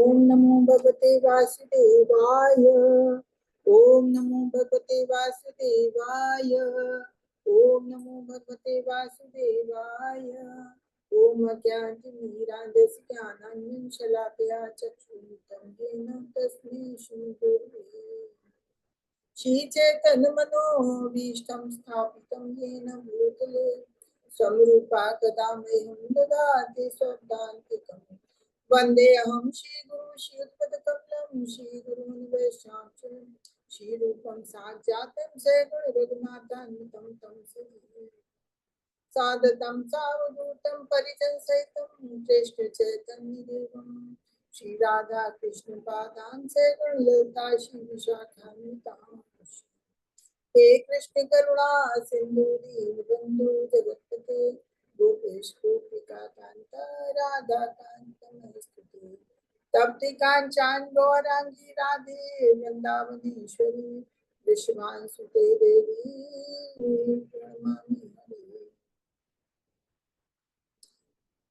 ओम नमो भगवते वासुदेवाय। ओम नमो भगवते वासुदेवाय। ओम नमो भगवते वासुदेवाय। ओम अज्ञानतिमिरान्धस्य ज्ञानाञ्जनशलाकया चक्षुरुन्मिलितं येन तस्मै श्रीगुरवे श्रीचैतन्यमनोभीष्टं स्थापितं येन भूतले स्वरूपा कदा मह्यं ददाति स्वदान्तिकम् वन्देऽहं श्रीगुरुं श्रीयुतपदकमलं श्रीगुरून् वैष्णवं श्रीरूपं साक्षातं सगुणरघुनाथान्वितं तं सजीवं सादतं सावधूतं परिजनसहितं श्रेष्ठचैतन्यदेवं श्रीराधा कृष्ण पादान् सगुणललिता श्रीविशाखान्वितां हे कृष्ण करुणा सिंधु दीनबंधु जगत्पते गोपेश गोपिकान्त राधा कांत नमस्ते तप्ति कांचन गौरांगी राधे वृंदावनेश्वरी विश्वांसुते देवी प्रणमामि हरे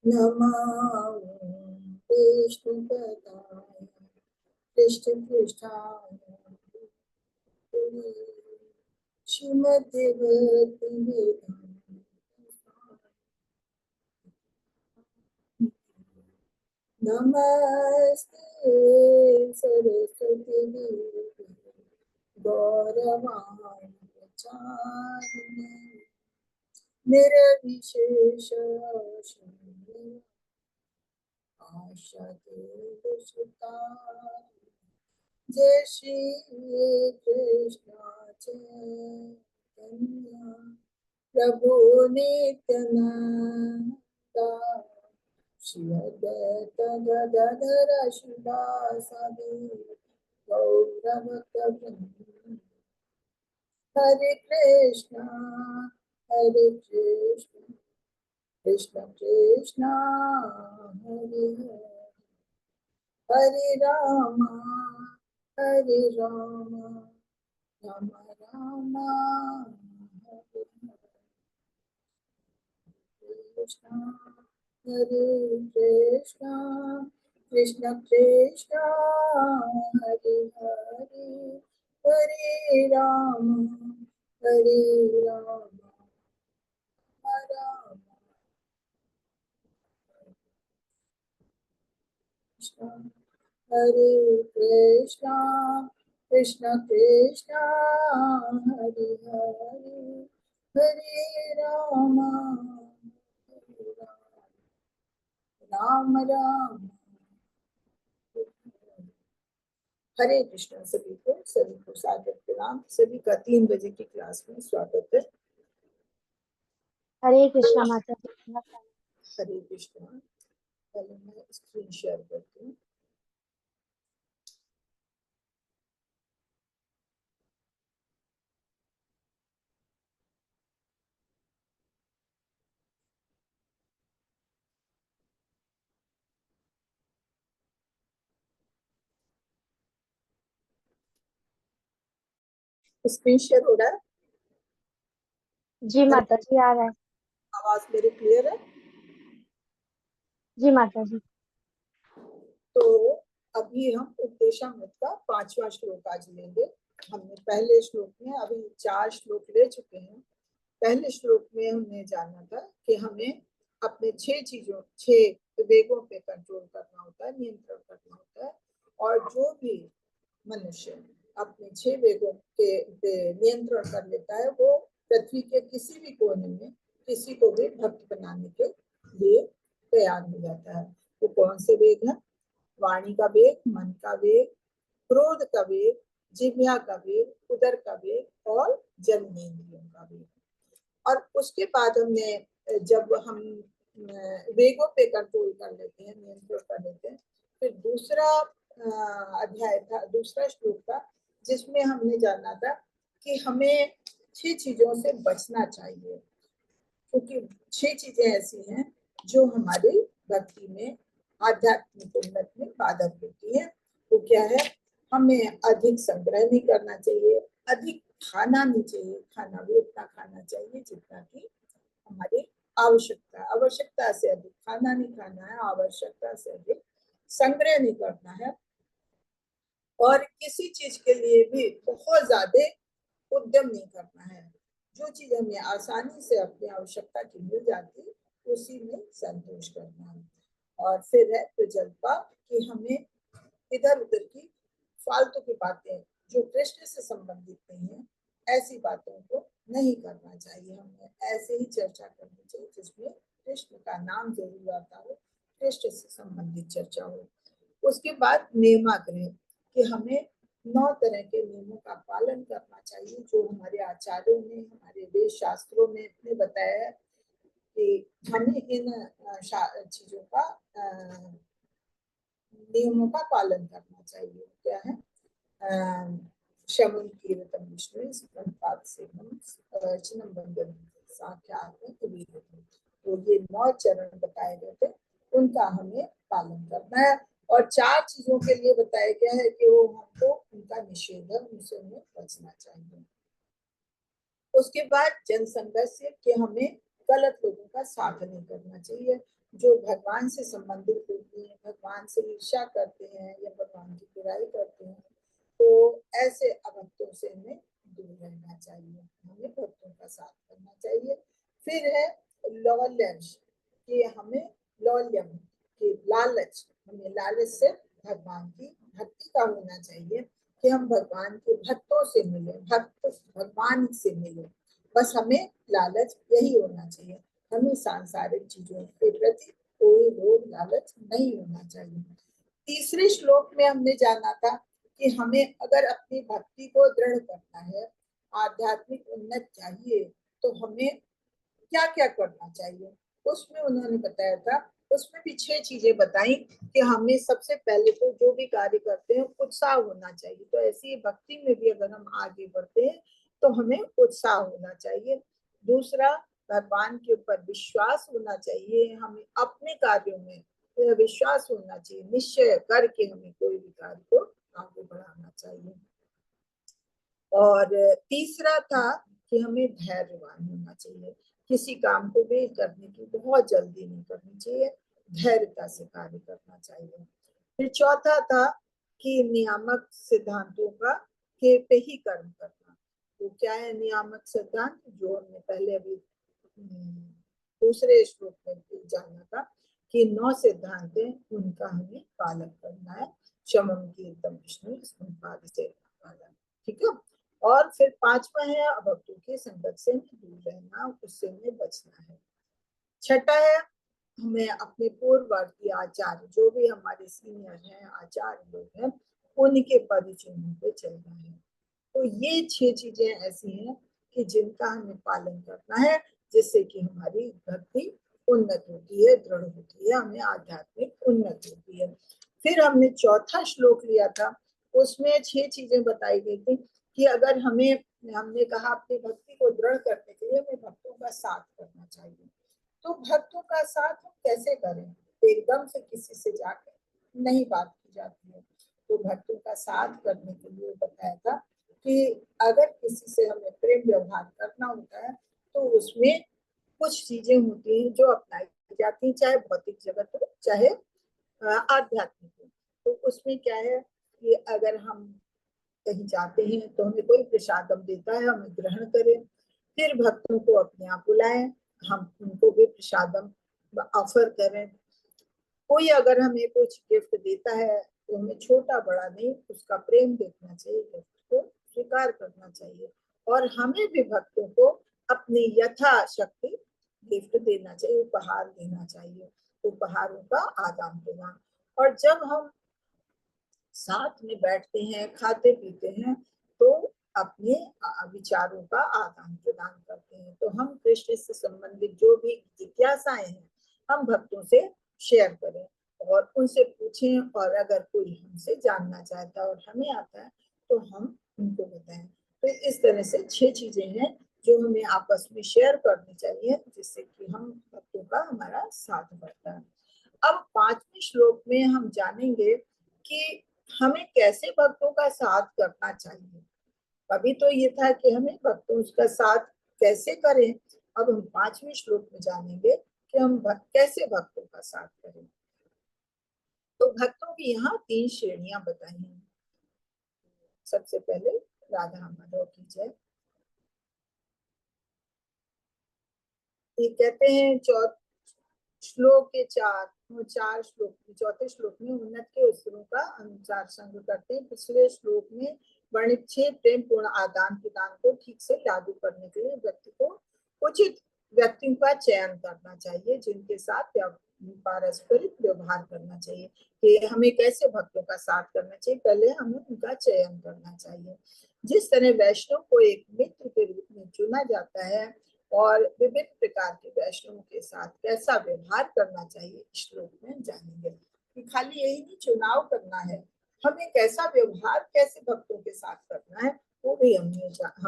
नमः विष्णुपदाय कृष्ण पृष्ठाय श्रीमद् नमस्ते सरस्वती देवी गौरवाणी प्रचारिणे निर्विशेष शून्य आशादेव सुता जय श्री कृष्ण चैतन्य प्रभु नित्यानंद श्री अद्वैत गदाधर शिवासादि गौरभक्तवृंद हरे कृष्ण कृष्ण कृष्ण हरे हरे हरे राम राम राम हरे कृष्ण कृष्ण कृष्ण हरे हरे हरे राम राम हरे कृष्ण कृष्ण कृष्ण हरे हरे हरे राम राम राम हरे कृष्ण। सभी को सादर प्रणाम। सभी का 3 बजे की क्लास में स्वागत है। हरे कृष्णा माता जी। हरे कृष्णा। पहले मैं स्क्रीन शेयर करती हूँ। स्क्रीन शेयर हो रहा है? जी माता जी, आ रहा है। आवाज मेरी क्लियर है? जी माता जी। तो अभी हम उपदेशामृत का 5वां श्लोक आज लेंगे। हमने पहले श्लोक में अभी 4 श्लोक ले चुके हैं। पहले श्लोक में हमने जाना था कि हमें अपने 6 वेगों पे कंट्रोल करना होता है, नियंत्रण करना होता है। और जो भी मनुष्य अपने 6 वेगों के नियंत्रण कर लेता है, वो पृथ्वी के किसी भी कोने में किसी को भी भक्त बनाने के लिए तैयार हो जाता है। वो कौन से वेग है? वाणी का वेग, मन का वेग, क्रोध का वेग, जिह्वा का वेग, उदर का वेग और जननेंद्रियों का वेग। और उसके बाद हमने जब हम वेगों पे कंट्रोल कर लेते हैं, नियंत्रण कर लेते हैं, फिर दूसरा अध्याय था, दूसरा श्लोक था, जिसमें हमने जाना था कि हमें 6 चीजों से बचना चाहिए, क्योंकि 6 चीजें ऐसी हैं जो हमारी भक्ति में, आध्यात्मिक उन्नति में बाधक होती है। वो क्या है? हमें अधिक संग्रह नहीं करना चाहिए, अधिक खाना नहीं चाहिए, खाना भी उतना खाना चाहिए जितना कि हमारी आवश्यकता से अधिक खाना नहीं खाना है, आवश्यकता से अधिक संग्रह नहीं करना है और किसी चीज के लिए भी बहुत ज्यादा उद्यम नहीं करना है। जो चीज हमें आसानी से अपनी आवश्यकता की मिल जाती उसी में संतोष करना है। और फिर है प्रजल्पा कि हमें इधर उधर की फालतू की बातें जो कृष्ण से संबंधित नहीं है ऐसी बातों को नहीं करना चाहिए। हमें ऐसे ही चर्चा करनी चाहिए जिसमें कृष्ण का नाम जरूर आता हो, कृष्ण से संबंधित चर्चा हो। उसके बाद नियमाग्रह कि हमें 9 तरह के नियमों का पालन करना चाहिए जो हमारे आचार्यों ने हमारे वेद शास्त्रों में ने बताया है कि हमें इन चीजों का नियमों का पालन करना चाहिए। क्या है? शमन कीर्तन विष्णु पाद सेवन अर्चनम बंदन साख्यात कबीर। तो ये 9 चरण बताए गए थे उनका हमें पालन करना है। और 4 चीजों के लिए बताया गया है कि वो हमको उनका निषेध है, उनसे हमें बचना चाहिए। उसके बाद जनसंघर्ष कि हमें गलत लोगों का साथ नहीं करना चाहिए जो भगवान से संबंधित होते हैं, भगवान से ईर्ष्या करते हैं या भगवान की बुराई करते हैं। तो ऐसे अभक्तों से हमें दूर रहना चाहिए, हमें भक्तों का साथ करना चाहिए। फिर है लौल्यंश कि हमें लौल्यम कि लालच, हमें लालच से भगवान की भक्ति का होना चाहिए कि हम भगवान के भक्तों से मिले, भक्त भगवान से मिले, बस हमें लालच यही होना चाहिए। हमें सांसारिक चीजों के प्रति कोई लोभ लालच नहीं होना चाहिए। तीसरे श्लोक में हमने जाना था कि हमें अगर अपनी भक्ति को दृढ़ करना है, आध्यात्मिक उन्नत चाहिए, तो हमें क्या क्या करना चाहिए। उसमें उन्होंने बताया था, उसमें भी 6 चीजें बताई कि हमें सबसे पहले तो जो भी कार्य करते हैं उत्साह होना चाहिए। तो ऐसी भक्ति में भी अगर हम आगे बढ़ते हैं तो हमें उत्साह होना चाहिए। दूसरा, भगवान के ऊपर विश्वास होना चाहिए, हमें अपने कार्यों में विश्वास होना चाहिए, निश्चय करके हमें कोई भी कार्य को आगे बढ़ाना चाहिए। और तीसरा था कि हमें धैर्यवान होना चाहिए, किसी काम को भी करने की बहुत जल्दी नहीं करनी चाहिए, धैर्यता से कार्य करना चाहिए। फिर चौथा था कि नियामक सिद्धांतों का के पे ही कर्म करना। तो क्या है नियामक सिद्धांत, जो हमने पहले अभी दूसरे श्लोक में जाना था कि 9 सिद्धांत हैं उनका हमें पालन करना है। शमम कीर्तन विष्णु पाद से पालन, ठीक है। और फिर 5वां है अभक्तों के संगत से दूर रहना, उससे हमें बचना है। छठा है हमें अपने पूर्ववर्ती आचार्य जो भी हमारे सीनियर हैं, आचार्य लोग हैं, उनके परिचिनों पे चलना है। तो ये 6 चीजें ऐसी हैं कि जिनका हमें पालन करना है जिससे कि हमारी भक्ति उन्नत होती है, दृढ़ होती है, हमें आध्यात्मिक उन्नत होती है। फिर हमने चौथा श्लोक लिया था, उसमें 6 चीजें बताई गई थी कि अगर हमने कहा अपनी भक्ति को दृढ़ करने के लिए हमें भक्तों का साथ करना चाहिए। तो भक्तों का साथ हम कैसे करें? एकदम से किसी से जाकर नहीं बात की जाती है। तो भक्तों का साथ करने के लिए बताया था कि अगर किसी से हमें प्रेम व्यवहार करना होता है तो उसमें कुछ चीजें होती हैं जो अपनाई जाती हैं, चाहे भौतिक जगत हो चाहे आध्यात्मिक हो। तो उसमें क्या है कि अगर हम कहीं जाते हैं तो हमें कोई प्रसादम देता है, हमें ग्रहण करें। फिर भक्तों को अपने आप बुलाएं, हम उनको भी प्रसादम ऑफर करें। कोई अगर हमें कुछ गिफ्ट देता है तो हमें छोटा बड़ा नहीं, उसका प्रेम देखना चाहिए, गिफ्ट को स्वीकार करना चाहिए। और हमें भी भक्तों को अपनी यथाशक्ति गिफ्ट देना चाहिए, उपहार देना चाहिए, उपहारों का आदान प्रदान। और जब हम साथ में बैठते हैं, खाते पीते हैं, तो अपने विचारों का आदान प्रदान करते हैं। तो हम कृष्ण से संबंधित जो भी जिज्ञासाएं हैं हम भक्तों से शेयर करें और उनसे पूछें, और अगर कोई हमसे जानना चाहता है और हमें आता है तो हम उनको बताएं। तो इस तरह से 6 चीजें हैं जो हमें आपस में शेयर करनी चाहिए जिससे कि हम भक्तों का हमारा साथ बढ़ता है। अब 5वें श्लोक में हम जानेंगे कि हमें कैसे भक्तों का साथ करना चाहिए। अभी तो ये था कि हमें भक्तों का साथ कैसे करें, अब हम 5वें श्लोक में जानेंगे कि हम कैसे भक्तों का साथ करें। तो तो भक्तों की यहाँ 3 श्रेणियां बताई हैं। सबसे पहले राधा माधव की जय। ये कहते हैं श्लोक के चार श्लोक, चौथे श्लोक में उन्नत के उत्सवों का अनुसार संग करते हैं। पिछले श्लोक में वर्णित 6 प्रेम पूर्ण आदान प्रदान को ठीक से लागू करने के लिए व्यक्ति को उचित व्यक्तियों का चयन करना चाहिए, जिनके साथ पारस्परिक व्यवहार करना चाहिए कि हमें कैसे भक्तों का साथ करना चाहिए, पहले हमें उनका चयन करना चाहिए। जिस तरह वैष्णव को एक मित्र के रूप में चुना जाता है और विभिन्न प्रकार के वैष्णवों के साथ कैसा व्यवहार करना चाहिए इस श्लोक में जानेंगे। कि खाली यही नहीं चुनाव करना है, हमें कैसा व्यवहार कैसे भक्तों के साथ करना है वो भी हम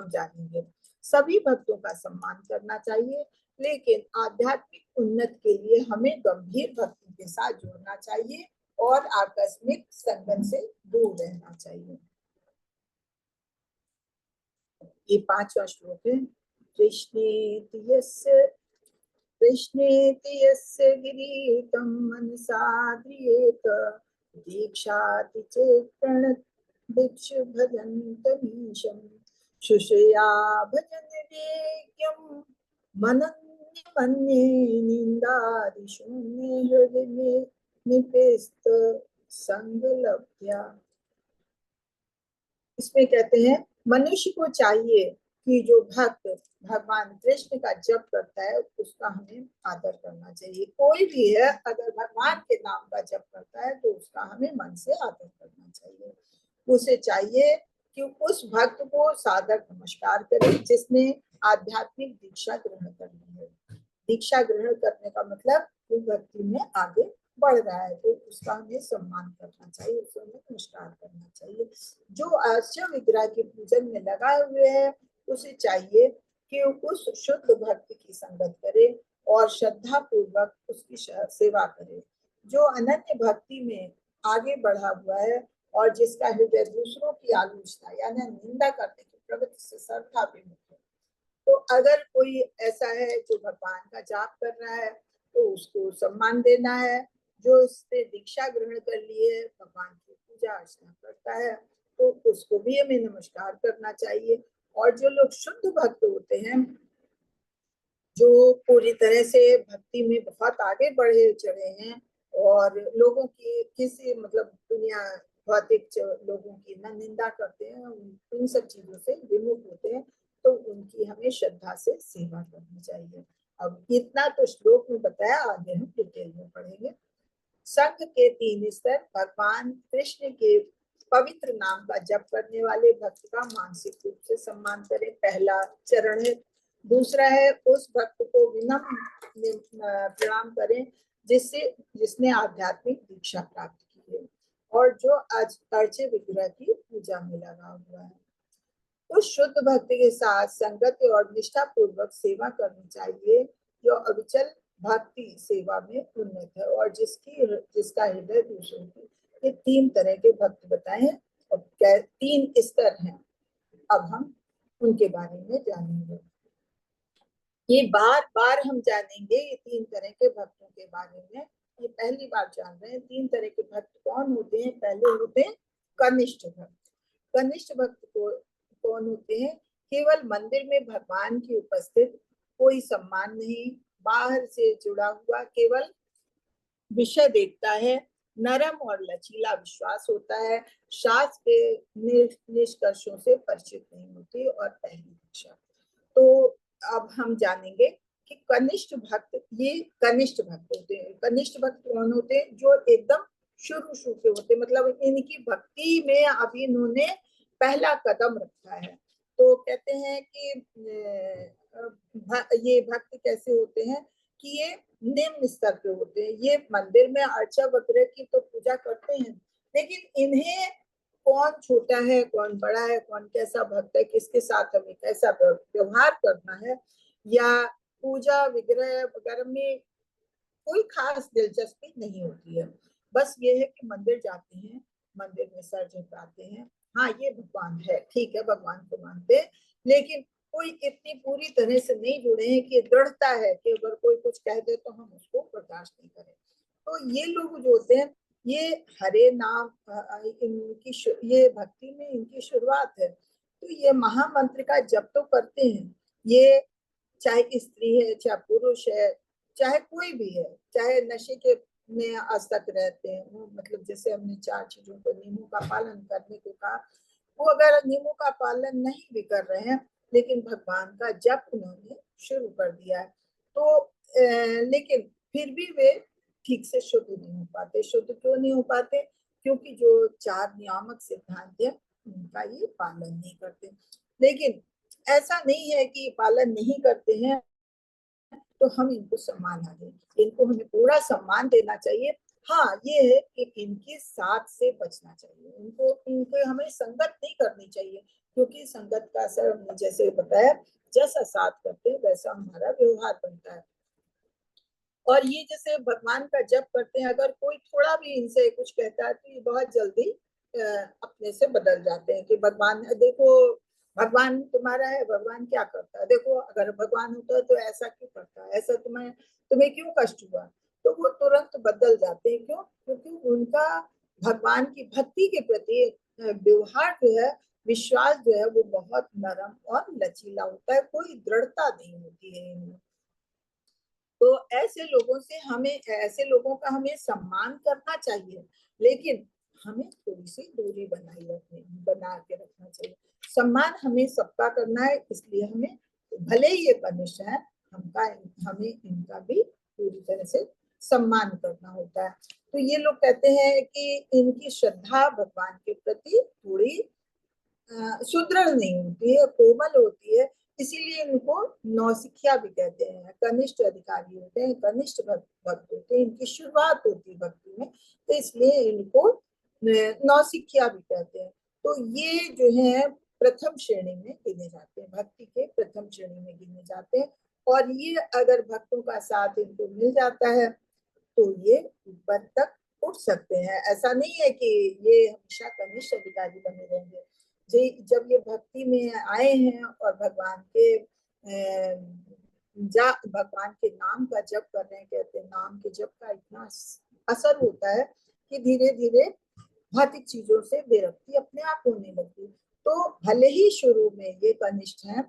जानेंगे। सभी भक्तों का सम्मान करना चाहिए, लेकिन आध्यात्मिक उन्नति के लिए हमें गंभीर भक्ति के साथ जुड़ना चाहिए और आकस्मिक संगत से दूर रहना चाहिए। ये 5वां श्लोक है। कृष्णेति यस्य गिरीतं मनसा ध्रियेत दीक्षाति चेत् प्रणदिक्षु भजन्तमीशं शुश्रूषया भजन वेद्यं मनन्यमन्ये निन्दादिशून्ये हृदये निपेस्त संगलभ्या। इसमें कहते हैं मनुष्य को चाहिए कि जो भक्त भगवान कृष्ण का जप करता है उसका हमें आदर करना चाहिए। कोई भी है अगर भगवान के नाम का जप करता है तो उसका हमें मन से आदर करना चाहिए। उसे चाहिए कि उस भक्त को सादर नमस्कार करें जिसने आध्यात्मिक दीक्षा ग्रहण कर ली है। दीक्षा ग्रहण करने का मतलब वो भक्ति में आगे बढ़ रहा है तो उसका हमें सम्मान करना चाहिए, उसे हमें नमस्कार करना चाहिए। जो अर्च विग्रह के पूजन में लगा हुए है उसे चाहिए कि उस शुद्ध भक्ति की संगत करे और श्रद्धा पूर्वक उसकी सेवा करे। जो अनन्य भक्ति में आगे बढ़ा हुआ है और जिसका हृदय दूसरों की आलोचना यानी निंदा करने की प्रवृत्ति से सर्वथा विमुख है, तो अगर कोई ऐसा है जो भगवान का जाप कर रहा है तो उसको सम्मान देना है। जो इसने दीक्षा ग्रहण कर ली है, भगवान की पूजा अर्चना करता है तो उसको भी हमें नमस्कार करना चाहिए। और जो लोग शुद्ध भक्त होते हैं, जो पूरी तरह से भक्ति में बहुत आगे बढ़े चढ़े हैं और लोगों की किसी मतलब दुनिया भौतिक लोगों की न निंदा करते हैं, उन सब चीजों से विमुख होते हैं, तो उनकी हमें श्रद्धा से सेवा करनी चाहिए। अब इतना तो श्लोक में बताया, आगे हम डिटेल में पढ़ेंगे। संघ के 3 स्तर। भगवान कृष्ण के पवित्र नाम का जप करने वाले भक्त का मानसिक रूप से सम्मान करें, पहला चरण है। दूसरा है उस भक्त को विनम्र प्रणाम करें जिसने आध्यात्मिक दीक्षा प्राप्त की है और जो आज अर्चे विग्रह की पूजा में लगा हुआ है। उस शुद्ध भक्ति के साथ संगत और निष्ठा पूर्वक सेवा करनी चाहिए जो अविचल भक्ति सेवा में उन्नत है और जिसका हृदय दूसरों की। ये 3 तरह के भक्त बताए हैं और 3 स्तर हैं। अब हम उनके बारे में जानेंगे। ये बार बार हम जानेंगे ये 3 तरह के भक्तों के बारे में। ये पहली बार जान रहे हैं 3 तरह के भक्त कौन होते हैं। पहले होते हैं कनिष्ठ भक्त। कनिष्ठ भक्त को कौन होते हैं? केवल मंदिर में भगवान की उपस्थित, कोई सम्मान नहीं, बाहर से जुड़ा हुआ, केवल विषय देखता है, नरम और लचीला विश्वास होता है, शास्त्र के निष्कर्षों से परिचित नहीं होती और पहली दीक्षा। तो अब हम जानेंगे कि कनिष्ठ भक्त, ये कनिष्ठ भक्त होते हैं। कनिष्ठ भक्त कौन होते हैं? जो एकदम शुरू के होते, मतलब इनकी भक्ति में अभी इन्होंने पहला कदम रखा है। तो कहते हैं कि ये भक्त कैसे होते हैं कि ये निम्न स्तर पे होते हैं। ये मंदिर में अर्चा वगैरह की तो पूजा करते हैं, लेकिन इन्हें कौन छोटा है, कौन बड़ा है, कौन कैसा भक्त है, किसके साथ हमें कैसा व्यवहार करना है, या पूजा विग्रह वगैरह में कोई खास दिलचस्पी नहीं होती है। बस ये है कि मंदिर जाते हैं, मंदिर में सर झुकाते हैं, हाँ ये भगवान है, ठीक है, भगवान को मानते हैं, लेकिन कोई इतनी पूरी तरह से नहीं जुड़े हैं कि दृढ़ता है कि अगर कोई कुछ कह दे तो हम उसको बर्दाश्त नहीं करें। तो ये लोग जो होते हैं ये हरे नाम ये भक्ति में इनकी शुरुआत है। तो ये महामंत्र का जप तो करते हैं, ये चाहे स्त्री है, चाहे पुरुष है, चाहे कोई भी है, चाहे नशे के में आसक्त रहते हैं, मतलब जैसे हमने 4 चीजों को नियमों का पालन करने को कहा, वो अगर नियमों का पालन नहीं भी कर रहे हैं लेकिन भगवान का जप उन्होंने शुरू कर दिया है, तो लेकिन फिर भी वे ठीक से शुद्ध नहीं हो पाते। शुद्ध क्यों नहीं हो पाते? क्योंकि जो 4 नियामक सिद्धांत है उनका ये पालन नहीं करते। लेकिन ऐसा नहीं है कि पालन नहीं करते हैं तो हम इनको सम्मान ना दें, इनको हमें पूरा सम्मान देना चाहिए। हाँ, ये है कि इनके साथ से बचना चाहिए, इनको हमें संगत नहीं करनी चाहिए, क्योंकि संगत का असर हमने जैसे बताया, जैसा साथ करते हैं वैसा हमारा व्यवहार बनता है। और ये जैसे भगवान का जप करते हैं, अगर कोई थोड़ा भी इनसे कुछ कहता है तो ये बहुत जल्दी अपने से बदल जाते हैं कि भगवान देखो, भगवान तुम्हारा है, भगवान क्या करता है, देखो अगर भगवान होता है तो ऐसा क्यों करता है, ऐसा तुम्हें क्यों कष्ट हुआ, तो वो तुरंत बदल जाते हैं। क्यों? क्योंकि उनका भगवान की भक्ति के प्रति व्यवहार जो है, विश्वास जो है, वो बहुत नरम और लचीला होता है, कोई दृढ़ता नहीं होती है इनमें। तो ऐसे लोगों का हमें सम्मान करना चाहिए, लेकिन हमें थोड़ी सी दूरी बना के रखना चाहिए। सम्मान हमें सबका करना है, इसलिए हमें भले ही ये कनिष्ठ है, हमें इनका भी पूरी तरह से सम्मान करना होता है। तो ये लोग कहते हैं कि इनकी श्रद्धा भगवान के प्रति थोड़ी सुदृढ़ नहीं होती है, कोमल होती है, इसीलिए इनको नौसिखिया भी कहते हैं। कनिष्ठ अधिकारी होते हैं, कनिष्ठ भक्त होते हैं, इनकी शुरुआत होती है भक्ति में, तो इसलिए इनको नौसिखिया भी कहते हैं। तो ये जो है प्रथम श्रेणी में गिने जाते हैं, भक्ति के प्रथम श्रेणी में गिने जाते हैं। और ये अगर भक्तों का साथ इनको मिल जाता है तो ये ऊपर तक उठ सकते हैं। ऐसा नहीं है कि ये हमेशा कनिष्ठ अधिकारी बने रहेंगे। जब ये भक्ति में आए हैं और भगवान के नाम का जप कर रहे हैं, कहते हैं नाम के जप का इतना असर होता है कि धीरे धीरे भौतिक चीजों से बेरक्ति अपने आप होने लगती। तो भले ही शुरू में ये कनिष्ठ है,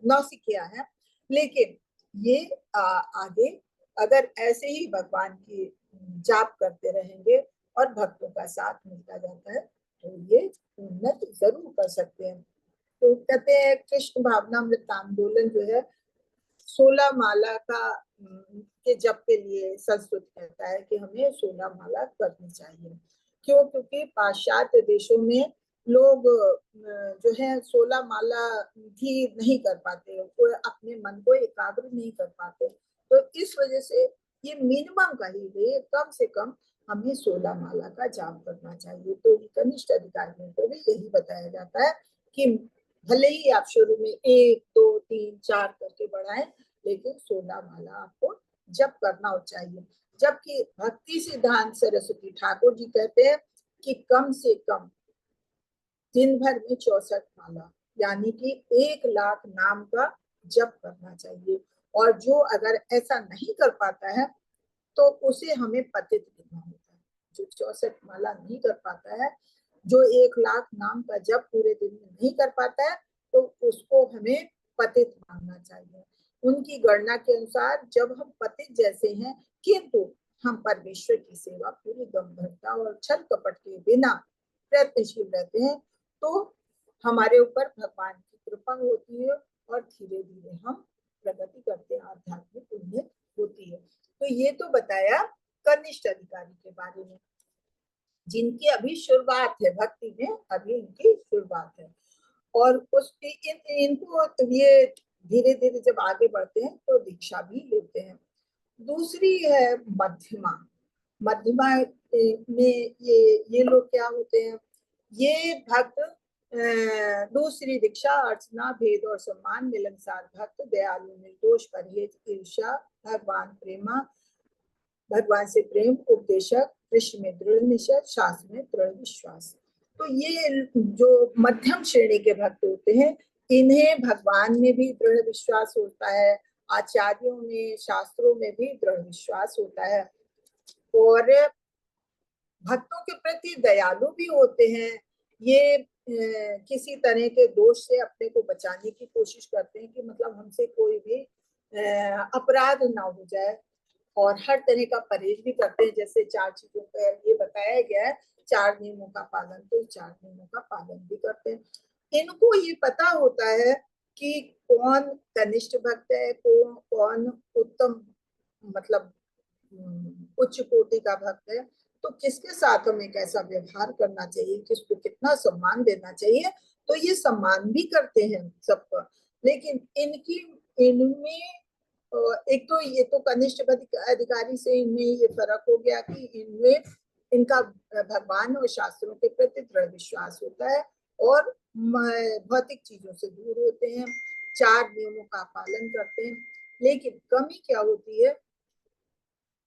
नौसिखिया है, लेकिन ये आगे अगर ऐसे ही भगवान की जाप करते रहेंगे और भक्तों का साथ मिलता जाता है तो ये उन्नत जरूर कर सकते हैं। तो कहते हैं कृष्ण भावनामृत आंदोलन जो है 16 माला के जप के लिए संस्कृत कहता है कि हमें 16 माला करनी चाहिए। क्यों? क्योंकि पाश्चात्य देशों में लोग जो है 16 माला भी नहीं कर पाते, वो अपने मन को एकाग्र नहीं कर पाते। तो इस वजह से ये मिनिमम का ही है, कम से कम हमें 16 माला का जाप करना चाहिए। तो कनिष्ठ अधिकारियों को भी यही बताया जाता है कि भले ही आप शुरू में 1, 2, 3, 4 करके बढ़ाएं, लेकिन 16 माला आपको जप करना चाहिए। जबकि भक्ति सिद्धांत सरस्वती ठाकुर जी कहते हैं कि कम से कम दिन भर में 64 माला यानी कि 1 लाख नाम का जप करना चाहिए। और जो अगर ऐसा नहीं कर पाता है तो उसे हमें पतित गिनना होता है। जो 64 माला नहीं कर पाता है, जो 1 लाख नाम का जप पूरे दिन में नहीं कर पाता है, तो उसको हमें पतित मानना चाहिए। उनकी गणना के अनुसार जब हम पतित जैसे हैं किंतु हम परमेश्वर की सेवा पूरी गंभीरता और छल कपट के बिना प्रयत्नशील रहते हैं, तो हमारे ऊपर भगवान की कृपा होती है और धीरे धीरे हम प्रगति करते हैं, आध्यात्मिक उन्नति होती है। तो ये तो बताया कनिष्ठ अधिकारी के बारे में, जिनकी अभी शुरुआत है भक्ति में, अभी इनकी शुरुआत है। और उसके इनको ये धीरे धीरे जब आगे बढ़ते हैं तो दीक्षा भी लेते हैं। दूसरी है मध्यमा। मध्यमा में ये लोग क्या होते हैं? ये भक्त दूसरी दीक्षा अर्चना भेद और सम्मान मिलनसार भक्त, दयालु निर्दोष परहेज ईर्ष्या भगवान से प्रेम उपदेशक, कृष्ण में दृढ़ निश्चय, शास्त्र में दृढ़ विश्वास। तो ये जो मध्यम श्रेणी के भक्त होते हैं, इन्हें भगवान में भी दृढ़ विश्वास होता है, आचार्यों में शास्त्रों में भी दृढ़ विश्वास होता है। और भक्तों के प्रति दयालु भी होते हैं। ये किसी तरह के दोष से अपने को बचाने की कोशिश करते हैं कि मतलब हमसे कोई भी अपराध ना हो जाए, और हर तरह का परहेज भी करते हैं। जैसे 4 चीजों का ये बताया गया है, 4 नियमों का पालन, तो 4 नियमों का पालन भी करते हैं। इनको ये पता होता है कि कौन कनिष्ठ भक्त है, कौन उत्तम मतलब उच्च कोटि का भक्त है, तो किसके साथ हमें कैसा व्यवहार करना चाहिए, किसको कितना सम्मान देना चाहिए, तो ये सम्मान भी करते हैं सबको। लेकिन इनमें एक तो ये तो कनिष्ठ अधिकारी से इनमें ये फर्क हो गया कि इनमें इनका भगवान और शास्त्रों के प्रति दृढ़ विश्वास होता है और भौतिक चीजों से दूर होते हैं, 4 नियमों का पालन करते हैं। लेकिन कमी क्या होती है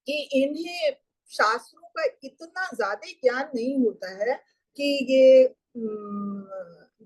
कि इन्हें शास्त्रों का इतना ज्यादा ज्ञान नहीं होता है कि ये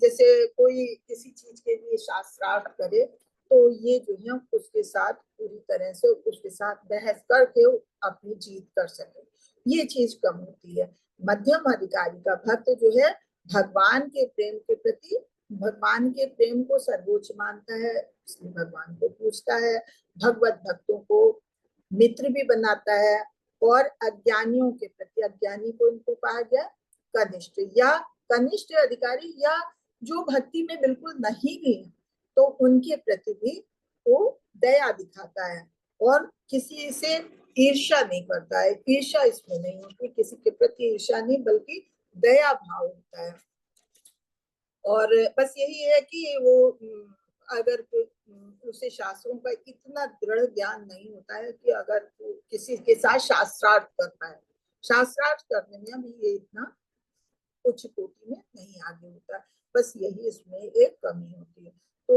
जैसे कोई किसी चीज के लिए शास्त्रार्थ करे तो ये जो है उसके साथ पूरी तरह से उसके साथ बहस करके अपनी जीत कर सके, ये चीज कम होती है। मध्यम अधिकारी का भक्त जो है भगवान के प्रेम के प्रति, भगवान के प्रेम को सर्वोच्च मानता है, इसलिए भगवान को पूछता है, भगवत भक्तों को मित्र भी बनाता है, और अज्ञानियों के प्रति, अज्ञानी को इनको कहा गया कनिष्ठ या कनिष्ठ अधिकारी, या जो भक्ति में बिल्कुल नहीं भी है तो उनके प्रति भी वो दया दिखाता है और किसी से ईर्ष्या नहीं करता है। ईर्ष्या इसमें नहीं होती, किसी के प्रति ईर्ष्या नहीं बल्कि दया भाव होता है। और बस यही है कि वो अगर उसे शास्त्रों का इतना दृढ़ ज्ञान नहीं होता है कि अगर किसी के साथ शास्त्रार्थ करता है, शास्त्रार्थ करने में भी ये इतना उच्च कोटि में नहीं आगे होता, बस यही इसमें एक कमी होती है। तो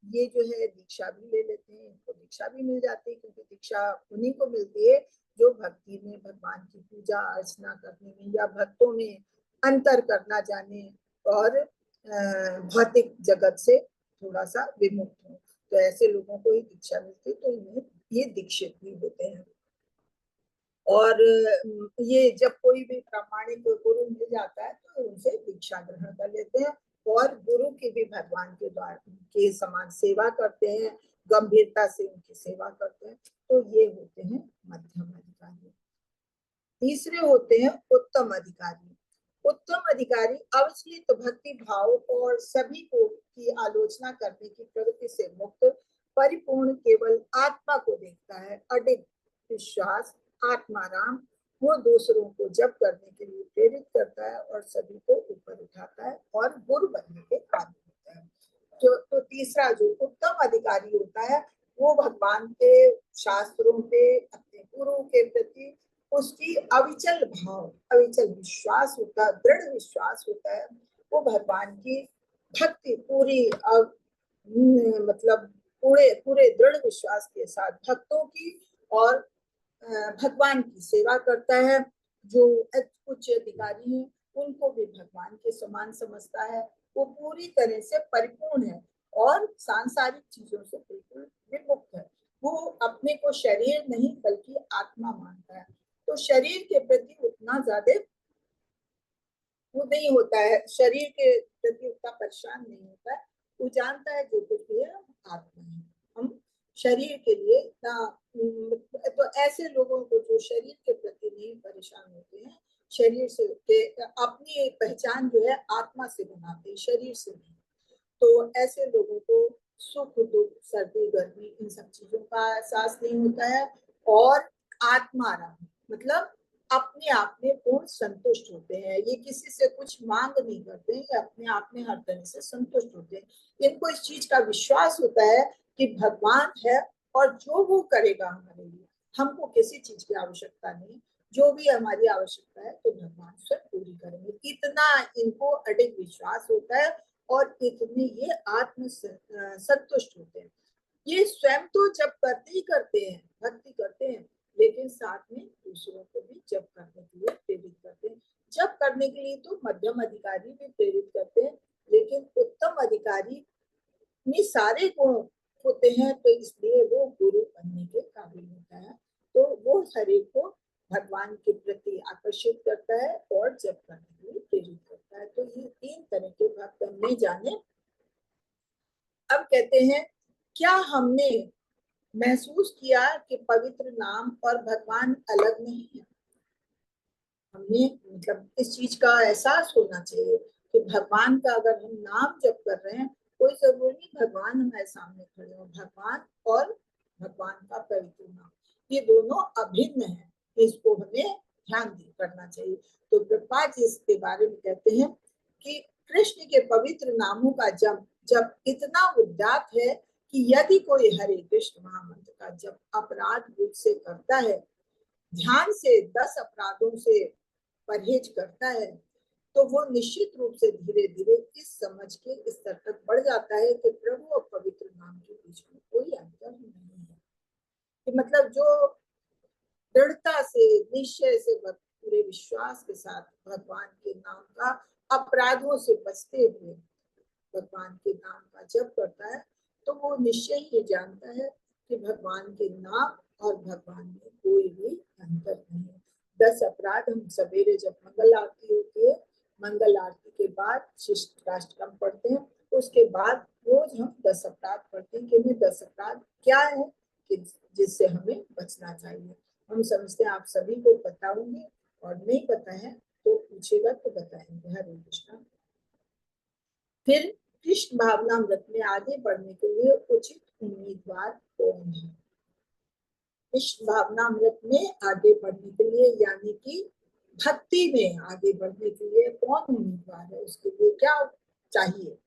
ये जो है दीक्षा भी ले लेते हैं, इनको दीक्षा भी मिल जाती है, क्योंकि दीक्षा उन्हीं को मिलती है जो भक्ति में, भगवान की पूजा अर्चना करने में या भक्तों में अंतर करना जाने और भौतिक जगत से थोड़ा सा विमुक्त हो, तो ऐसे लोगों को ही दीक्षा मिलती है, तो इन्हें ये दीक्षित भी होते हैं। और ये जब कोई भी प्रामाणिक गुरु मिल जाता है तो उनसे दीक्षा ग्रहण कर लेते हैं और गुरु की भी भगवान के द्वारा के समान सेवा करते हैं, गंभीरता से उनकी सेवा करते हैं, तो ये होते हैं मध्यम अधिकारी। तीसरे होते हैं उत्तम अधिकारी। उत्तम अधिकारी अवचलित भक्ति भाव और सभी को की आलोचना करने की प्रवृत्ति से मुक्त, परिपूर्ण केवल आत्मा को देखता है, अडिग विश्वास, आत्माराम, वो दूसरों को जप करने के लिए प्रेरित करता है और सभी को ऊपर उठाता है और गुरु बनने के कारण होता है। तो तीसरा जो उत्तम अधिकारी होता है वो भगवान के शास्त्रों पे, अपने गुरु के प्रति उसकी अविचल भाव, अविचल विश्वास होता है, दृढ़ विश्वास होता है। वो भगवान की भक्ति पूरी मतलब पूरे दृढ़ विश्वास के साथ भक्तों की और भगवान की सेवा करता है। जो उच्च अधिकारी हैं उनको भी भगवान के समान समझता है, वो पूरी तरह से परिपूर्ण है और सांसारिक चीजों से बिल्कुल विमुक्त है। वो अपने को शरीर नहीं बल्कि आत्मा मानता है, तो शरीर के प्रति उतना ज्यादा वो नहीं होता है, शरीर के प्रति उतना परेशान नहीं होता है। वो जानता है जो कुछ भी है आत्मा है, हम शरीर के लिए इतना। तो ऐसे लोगों को जो शरीर के प्रति नहीं परेशान होते हैं, शरीर से अपनी पहचान जो है आत्मा से बनाते हैं, शरीर से नहीं, तो ऐसे लोगों को सुख दुख सर्दी गर्मी इन सब चीजों का एहसास नहीं होता है और आत्माराम मतलब अपने आप में पूर्ण संतुष्ट होते हैं। ये किसी से कुछ मांग नहीं करते हैं, अपने आप में हर तरह से संतुष्ट होते हैं। इनको इस चीज का विश्वास होता है कि भगवान है और जो वो करेगा हमारे लिए, हमको किसी चीज की आवश्यकता नहीं, जो भी हमारी आवश्यकता है तो भगवान स्वयं पूरी करेंगे, इतना इनको अडिग विश्वास होता है और इतने ये आत्म संतुष्ट होते हैं। ये स्वयं तो जप करते ही करते हैं, भक्ति करते हैं, लेकिन साथ में दूसरों को भी जप करने के लिए प्रेरित करते हैं। जप करने के लिए तो मध्यम अधिकारी भी प्रेरित करते हैं, लेकिन उत्तम अधिकारी में सारे गुण होते हैं, तो इसलिए वो गुरु बनने के काबिल होता है। तो वो हर एक को भगवान के आकर्षित करता है और जप करने के लिए प्रेरित करता है। तो ये 3 तरह के भक्त हमने जाने। अब कहते हैं, क्या हमने महसूस किया कि पवित्र नाम और भगवान अलग नहीं है? हमें मतलब इस चीज का एहसास होना चाहिए कि भगवान का अगर हम नाम जप कर रहे हैं, कोई जरूरी नहीं भगवान हमारे सामने खड़े हो, भगवान और भगवान का पवित्र नाम ये दोनों अभिन्न है, इसको हमें ध्यान करना चाहिए। तो प्रभुपाद जी इसके बारे में कहते हैं कि कृष्ण के पवित्र नामों का जप जब इतना उदात्त है कि यदि कोई हरे कृष्ण महामंत्र का जप अपराध रूप से करता है, ध्यान से 10 अपराधों से परहेज करता है, तो वो निश्चित रूप से धीरे धीरे इस समझ के स्तर तक बढ़ जाता है कि प्रभु और पवित्र नाम के बीच में कोई अंतर नहीं है। कि मतलब जो दृढ़ता से, निश्चय से, पूरे विश्वास के साथ भगवान के नाम का अपराधों से बचते हुए भगवान के नाम का जप करता है, तो वो निश्चय ही जानता है कि भगवान के नाम और भगवान में कोई भी अंतर नहीं है। 10 अपराध हम सवेरे जब मंगल आरती होती है, मंगल आरती के बाद शिष्टाष्टकम पढ़ते हैं, उसके बाद रोज हम 10 अपराध पढ़ते हैं कि 10 अपराध क्या है कि जिससे हमें बचना चाहिए। हम समझते हैं आप सभी को पता होंगे, और नहीं पता है तो पूछेगा तो बताएंगे। हरे कृष्णा। फिर कृष्ण भावनामृत में आगे बढ़ने के लिए उचित उम्मीदवार कौन है? कृष्ण भावनामृत में आगे बढ़ने के लिए यानी कि भक्ति में आगे बढ़ने के लिए कौन उम्मीदवार है? उसके लिए क्या चाहिए?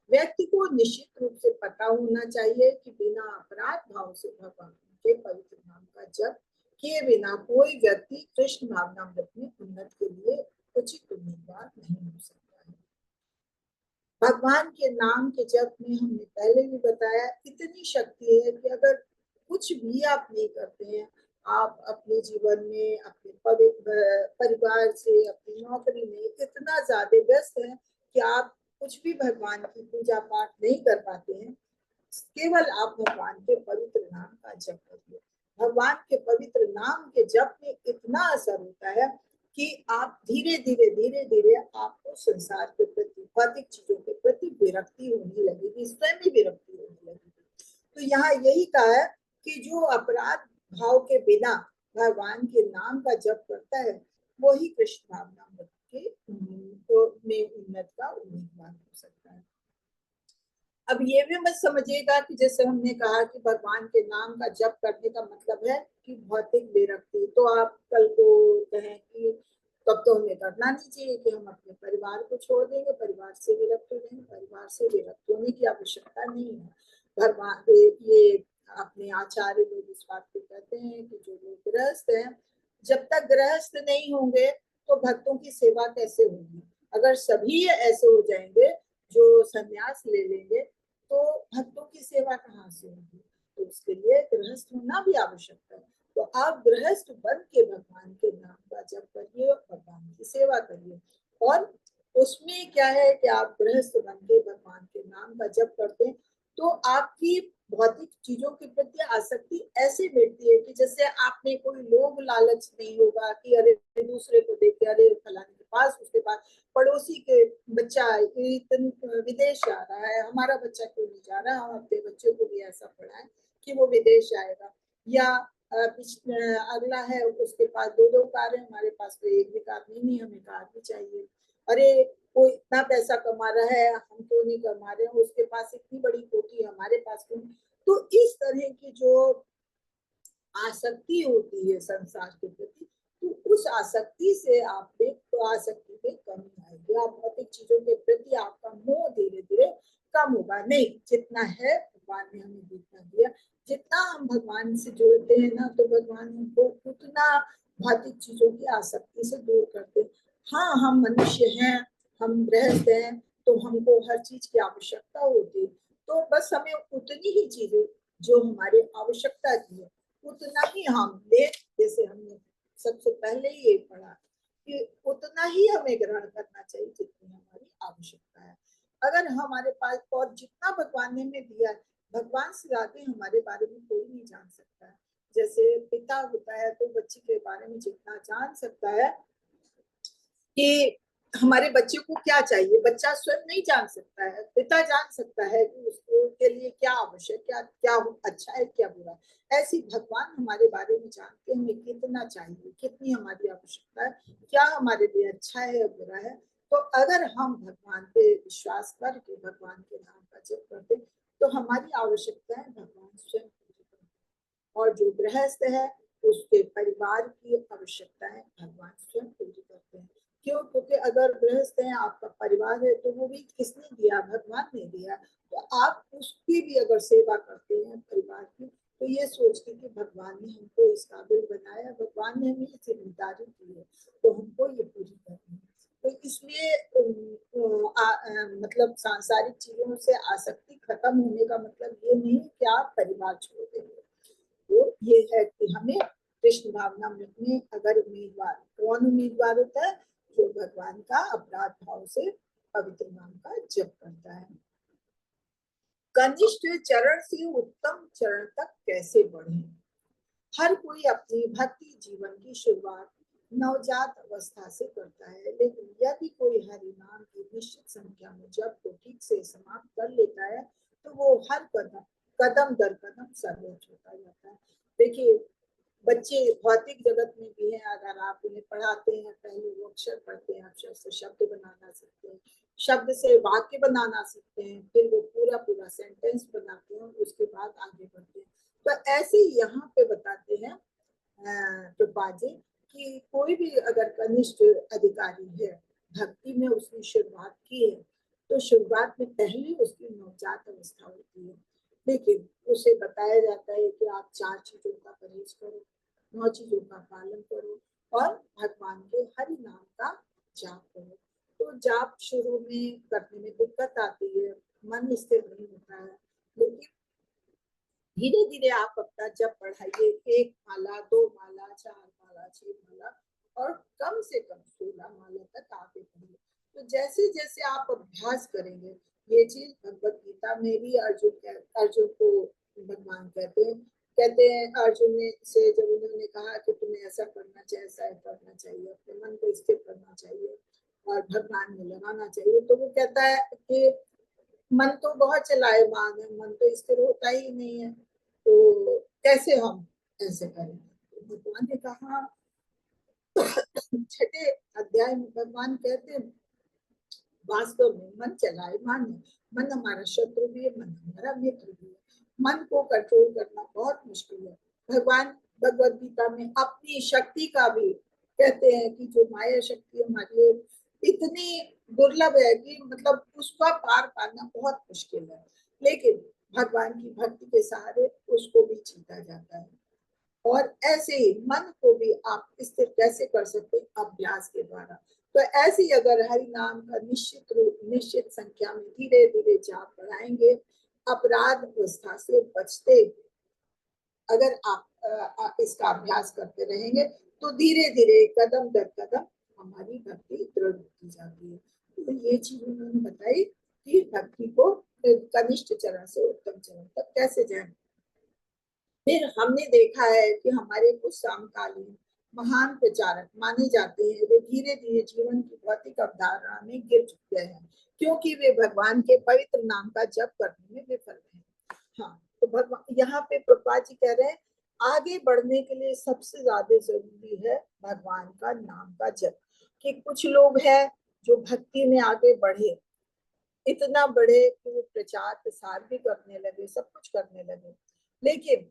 व्यक्ति को निश्चित रूप से पता होना चाहिए कि बिना अपराध भाव से भगवान के पवित्र नाम का जप किए बिना कोई व्यक्ति कृष्ण भावनामृत में उन्नत के लिए उचित उम्मीदवार नहीं हो सकता है। भगवान के नाम के जप में हमने पहले भी बताया इतनी शक्ति है कि अगर कुछ भी आप नहीं करते हैं, आप अपने जीवन में, अपने परिवार से, अपनी नौकरी में इतना ज्यादा व्यस्त हैं कि आप कुछ भी भगवान की पूजा पाठ नहीं कर पाते हैं, केवल आप भगवान के पवित्र नाम का जप करिए। भगवान के पवित्र नाम के जप में इतना असर होता है कि आप धीरे धीरे आपको संसार के प्रति, भौतिक चीजों के प्रति विरक्ति होने लगेगी, स्वयं ही विरक्ति होने लगेगी। तो यहाँ यही कहा है कि जो अपराध भाव के बिना भगवान के नाम का जप करता है, वही कृष्ण भावनामृत के में उन्नत का उम्मीदवार हो सकता है। अब ये भी मत समझिएगा कि जैसे हमने कहा कि भगवान के नाम का जप करने का मतलब है कि भौतिक विरक्ति, तो आप कल को कहें कि तब तो हमें करना नहीं चाहिए कि हम अपने परिवार को छोड़ देंगे, परिवार से विरक्त हो जाएंगे। परिवार से विरक्त होने की आवश्यकता नहीं है। भगवान ये अपने आचार्य लोग इस बात को कहते हैं कि जो लोग गृहस्थ हैं, जब तक गृहस्थ नहीं होंगे तो भक्तों की सेवा कैसे होगी? अगर सभी ऐसे हो जाएंगे जो संन्यास ले लेंगे तो भक्तों की सेवा कहाँ से होगी? तो उसके लिए गृहस्थ होना भी आवश्यक है। तो आप गृहस्थ बन के भगवान के नाम का जप करिए और भगवान की सेवा करिए। और उसमें क्या है कि आप गृहस्थ बन के भगवान के नाम का जप करते हैं तो आपकी भौतिक चीजों के प्रति आसक्ति ऐसे मिटती है कि जैसे आपने कोई लोभ लालच नहीं होगा कि अरे दूसरे को देख के अरे फलाने के पास, उसके पास पड़ोसी के बच्चा विदेश जा रहा है, हमारा बच्चा क्यों नहीं जा रहा, हम अपने बच्चे को भी ऐसा पढ़ाएं कि वो विदेश जाएगा। या अगला है उसके पास 2 कार है, हमारे पास तो एक भी कार नहीं, हमें कार भी चाहिए। अरे कोई इतना पैसा कमा रहा है, हम क्यों नहीं कमा रहे हैं, उसके पास इतनी बड़ी कोठी हमारे पास क्यों? तो इस तरह की जो आसक्ति होती है संसार के प्रति, तो उस आसक्ति से आप में तो आसक्ति में कमी आएगी। आप भौतिक चीजों के प्रति आपका मोह धीरे धीरे कम होगा। नहीं, जितना है भगवान ने हमें जितना दिया, जितना हम भगवान से जुड़ते हैं ना, तो भगवान हमको उतना भौतिक चीजों की आसक्ति से दूर करते हैं। हाँ, हम मनुष्य हैं, हम गृहस्थ हैं, तो हमको हर चीज की आवश्यकता होती है, तो बस हमें उतनी ही चीजें जो हमारी आवश्यकता की है उतना ही हम ले। जैसे हमने सबसे पहले ही ये पढ़ा कि उतना ही हमें ग्रहण करना चाहिए जितनी हमारी आवश्यकता है। अगर हमारे पास, और जितना भगवान ने हमें दिया है, भगवान से ज्यादा हमारे बारे में कोई नहीं जान सकता है। जैसे पिता होता है तो बच्चे के बारे में जितना जान सकता है, कि हमारे बच्चे को क्या चाहिए। बच्चा स्वयं नहीं जान सकता है, पिता जान सकता है कि उसको के लिए क्या आवश्यक, क्या क्या अच्छा है, क्या बुरा है। ऐसी भगवान हमारे बारे में जानते हैं हमें कितना चाहिए, कितनी हमारी आवश्यकता है, क्या हमारे लिए अच्छा है या बुरा है। तो अगर हम भगवान पे विश्वास करके भगवान के नाम का जप करते तो हमारी आवश्यकताएं भगवान स्वयं पूरी करते हैं। और जो गृहस्थ है उसके परिवार की आवश्यकताएं भगवान स्वयं पूरी करते हैं। क्यों? क्योंकि अगर गृहस्थ है, आपका परिवार है, तो वो भी किसने दिया? भगवान ने दिया। तो आप उसकी भी अगर सेवा करते हैं परिवार की, तो ये सोच के कि भगवान ने हमको इस काबिल बनाया, भगवान ने हमें जिम्मेदारी दी है, तो हमको ये पूरी करनी है। तो इसलिए मतलब सांसारिक चीजों से आसक्ति खत्म होने का मतलब ये नहीं कि आप परिवार छोड़ देंगे। तो ये है कि हमें कृष्ण भावना में अगर उम्मीदवार, कौन उम्मीदवार होता है? जो भगवान का अपराध भाव से पवित्र नाम का जप करता है। कनिष्ठ चरण से उत्तम चरण तक कैसे बढ़े? हर कोई अपनी भक्ति जीवन की शुरुआत नवजात अवस्था से करता है, लेकिन यदि कोई हरि नाम की निश्चित संख्या में जप को ठीक से समाप्त कर लेता है तो वो हर कदम कदम दर कदम सर्वोच्च होता जाता है। देखिए, बच्चे भौतिक जगत में भी हैं, अगर आप उन्हें पढ़ाते हैं, पहले वो अक्षर पढ़ते हैं, अक्षर से शब्द बनाना सीखते हैं, शब्द से वाक्य बनाना सीखते हैं, फिर वो पूरा पूरा सेंटेंस बनाते हैं, उसके बाद आगे बढ़ते हैं। तो ऐसे यहाँ पे बताते हैं कृपा जी कि कोई भी अगर कनिष्ठ अधिकारी है, भक्ति में उसने शुरुआत की है, तो शुरुआत में पहली उसकी नवजात अवस्था होती है। लेकिन उसे बताया जाता है कि आप 4 चीजों का परहेज करो, 9 चीजों का पालन करो और भगवान के हरि नाम का जाप करो। तो जाप शुरू में करने में दिक्कत आती है, मन स्थिर नहीं होता है, लेकिन धीरे धीरे आप अपना जप बढ़ाइए, 1 माला, 2 माला, 4 माला, 6 माला और कम से कम 16 माला तक आगे बढ़िए। तो जैसे जैसे आप अभ्यास करेंगे, ये चीज भगवत गीता में भी अर्जुन को भगवान कहते हैं अर्जुन ने से जब उन्होंने कहा कि तुम्हें ऐसा करना चाहिए, ऐसा करना चाहिए, अपने मन को स्थिर करना चाहिए और भगवान में लगाना चाहिए, तो वो कहता है कि मन तो बहुत चलायमान है, मन तो स्थिर होता ही नहीं है, तो कैसे हम ऐसे करें? तो भगवान ने कहा, छठे अध्याय में भगवान कहते हैं वास्तव में मन चलायमान है, मन हमारा शत्रु भी है, मन हमारा मित्र भी है, मन को कंट्रोल करना बहुत मुश्किल है। भगवान भगवद गीता में अपनी शक्ति का भी कहते हैं कि जो माया शक्ति हमारी है इतनी दुर्लभ है कि मतलब उसका पार पाना बहुत मुश्किल है, लेकिन भगवान की भक्ति के सहारे उसको भी जीता जाता है। और ऐसे ही मन को भी आप स्थिर कैसे कर सकते हैं? अभ्यास के द्वारा। तो ऐसे ही अगर हरि नाम का निश्चित संख्या में धीरे धीरे जाप बढ़ाएंगे, अपराध अवस्था से बचते अगर आप इसका अभ्यास करते रहेंगे तो धीरे धीरे कदम दर कदम हमारी भक्ति दृढ़ होती जाती है। तो ये चीज उन्होंने बताई कि भक्ति को कनिष्ठ चरण से उत्तम चरण तक कैसे जाए। फिर हमने देखा है कि हमारे कुछ समकालीन महान प्रचारक माने जाते हैं, वे धीरे धीरे जीवन की भौतिक अवधारणा में गिर चुके हैं क्योंकि वे भगवान के पवित्र नाम का जप करने में विफल रहे। हाँ, तो भगवान यहाँ पे प्रभुपाद जी कह रहे हैं आगे बढ़ने के लिए सबसे ज्यादा जरूरी है भगवान का नाम का जप। कि कुछ लोग हैं जो भक्ति में आगे बढ़े, इतना बढ़े कि वो प्रचार प्रसार भी करने लगे, सब कुछ करने लगे, लेकिन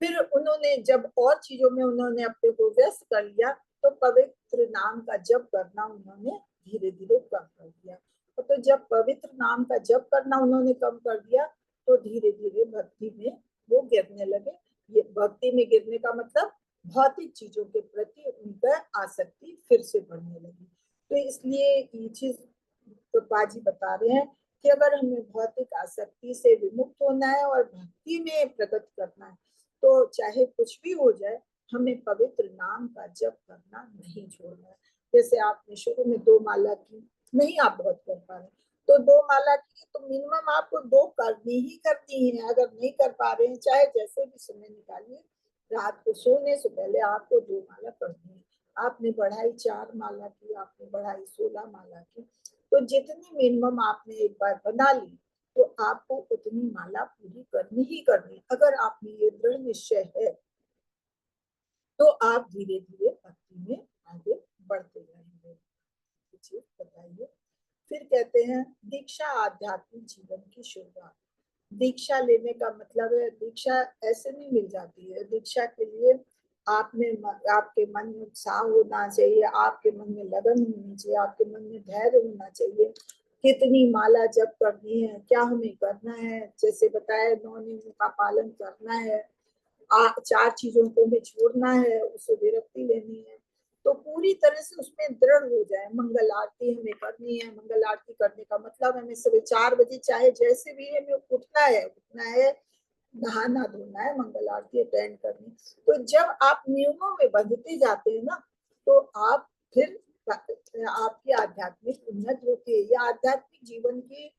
फिर उन्होंने जब और चीजों में उन्होंने अपने को व्यस्त कर लिया तो पवित्र नाम का जप करना उन्होंने धीरे धीरे कम कर दिया। तो जब पवित्र नाम का जप करना उन्होंने कम कर दिया तो धीरे धीरे भक्ति में वो गिरने लगे। ये भक्ति में गिरने का मतलब भौतिक चीजों के प्रति उनका आसक्ति फिर से बढ़ने लगी। तो इसलिए ये चीज कृपा जी बता रहे हैं कि अगर हमें भौतिक आसक्ति से विमुक्त होना है और भक्ति में प्रगति करना है तो चाहे कुछ भी हो जाए हमें पवित्र नाम का जप करना नहीं छोड़ना है। जैसे आपने शुरू में 2 माला की, नहीं आप बहुत कर पा रहे तो 2 माला की तो मिनिमम आपको 2 करनी ही करनी है। अगर नहीं कर पा रहे हैं चाहे जैसे भी समय निकालिए, रात को सोने से पहले आपको 2 माला पढ़नी है। आपने बढ़ाई 4 माला की, आपने बढ़ाई 16 माला की, तो जितनी मिनिमम आपने एक बार बना ली तो आपको उतनी माला पूरी करनी ही करनी। अगर आप में ये दृढ़ निश्चय है तो आप धीरे धीरे भक्ति में आगे बढ़ते जाएंगे। बताइए। फिर कहते हैं दीक्षा आध्यात्मिक जीवन की शुरुआत। दीक्षा लेने का मतलब है, दीक्षा ऐसे नहीं मिल जाती है। दीक्षा के लिए आप में आपके मन में उत्साह होना चाहिए, आपके मन में लगन होनी चाहिए, आपके मन में धैर्य होना चाहिए। कितनी माला जप करनी है, क्या हमें करना है, जैसे बताया 9 नियमों का पालन करना है, 4 चीजों को हमें छोड़ना है, उससे विरक्ति लेनी है। तो पूरी तरह से उसमें दृढ़ हो जाए। मंगल आरती हमें करनी है। मंगल आरती करने का मतलब हमें सुबह 4 बजे चाहे जैसे भी हमें उठना है, नहाना धोना है, मंगल आरती अटेंड करनी। तो जब आप नियमों में बंधते जाते हैं ना, तो आप फिर आपकी आध्यात्मिक उन्नति होती है। या आध्यात्मिक जीवन की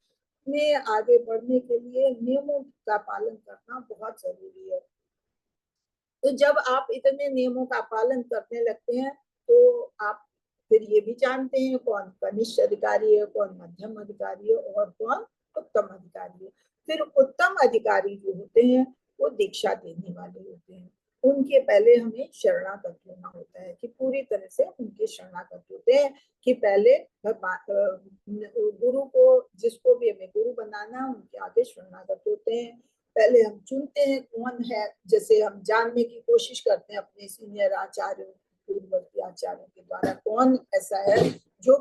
में आगे बढ़ने के लिए नियमों का पालन करना बहुत जरूरी है। तो जब आप इतने नियमों का पालन करने लगते हैं तो आप फिर ये भी जानते हैं कौन कनिष्ठ अधिकारी है, कौन मध्यम अधिकारी है और कौन उत्तम अधिकारी है। फिर उत्तम अधिकारी जो होते हैं वो दीक्षा देने वाले होते हैं। उनके पहले हमें शरणागत होना होता है कि पूरी तरह से उनके शरणागत होते हैं कि पहले गुरु को, जिसको भी हमें गुरु बनाना उनके आगे शरणागत होते हैं। पहले हम चुनते हैं कौन है, जैसे हम जानने की कोशिश करते हैं अपने सीनियर आचार्यों, पूर्ववर्ती आचार्यों के द्वारा कौन ऐसा है जो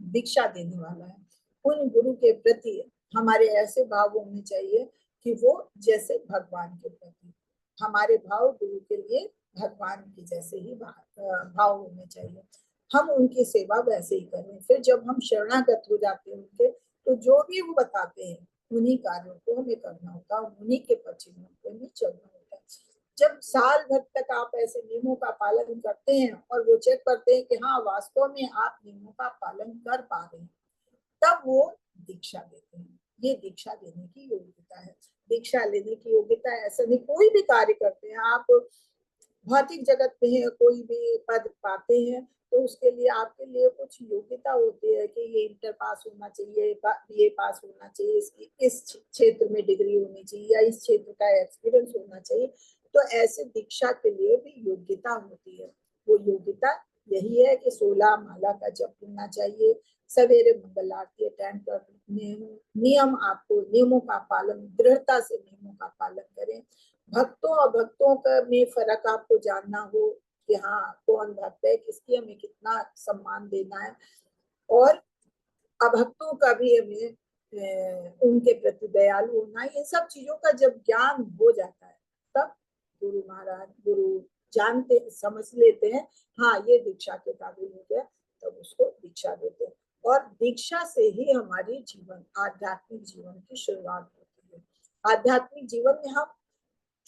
दीक्षा देने वाला है। उन गुरु के प्रति हमारे ऐसे भाव होने चाहिए कि वो जैसे भगवान के प्रति, हमारे भाव गुरु के लिए भगवान के जैसे ही भाव होने चाहिए। हम उनकी सेवा वैसे ही करें। फिर जब हम शरणागत हो जाते हैं उनके, तो जो भी वो बताते हैं उन्हीं कार्यों को हमें करना होता है, उन्हीं के पचिन्हों पे हमें चलना होता है। जब साल भर तक आप ऐसे नियमों का पालन करते हैं और वो चेक करते हैं कि हाँ वास्तव में आप नियमों का पालन कर पा रहे हैं, तब वो दीक्षा देते हैं। ये दीक्षा देने की योग्यता है। दीक्षा लेने की योग्यता ऐसा नहीं, कोई भी कार्य करते हैं आप, भौतिक जगत में कोई भी पद पाते हैं तो उसके लिए आपके लिए कुछ योग्यता होती है कि ये इंटर पास होना चाहिए, बीए पास होना चाहिए, इसकी इस क्षेत्र में डिग्री होनी चाहिए या इस क्षेत्र का एक्सपीरियंस होना चाहिए। तो ऐसे दीक्षा के लिए भी योग्यता होती है। वो योग्यता यही है कि 16 माला का जप होना चाहिए, सवेरे मंगल आरती अटेंड करने, नियम आपको नियमों का पालन, दृढ़ता से नियमों का पालन करें। भक्तों और भक्तों का में फर्क आपको जानना हो कि हाँ कौन भक्त है, किसकी हमें कितना सम्मान देना है, और अभक्तों का भी हमें उनके प्रति दयालु होना, इन सब चीजों का जब ज्ञान हो जाता है तब गुरु महाराज, गुरु जानते समझ लेते हैं हाँ ये दीक्षा के काबिल हो गया, तब उसको दीक्षा देते हैं। और दीक्षा से ही हमारी जीवन, आध्यात्मिक जीवन की शुरुआत होती है। आध्यात्मिक जीवन में हम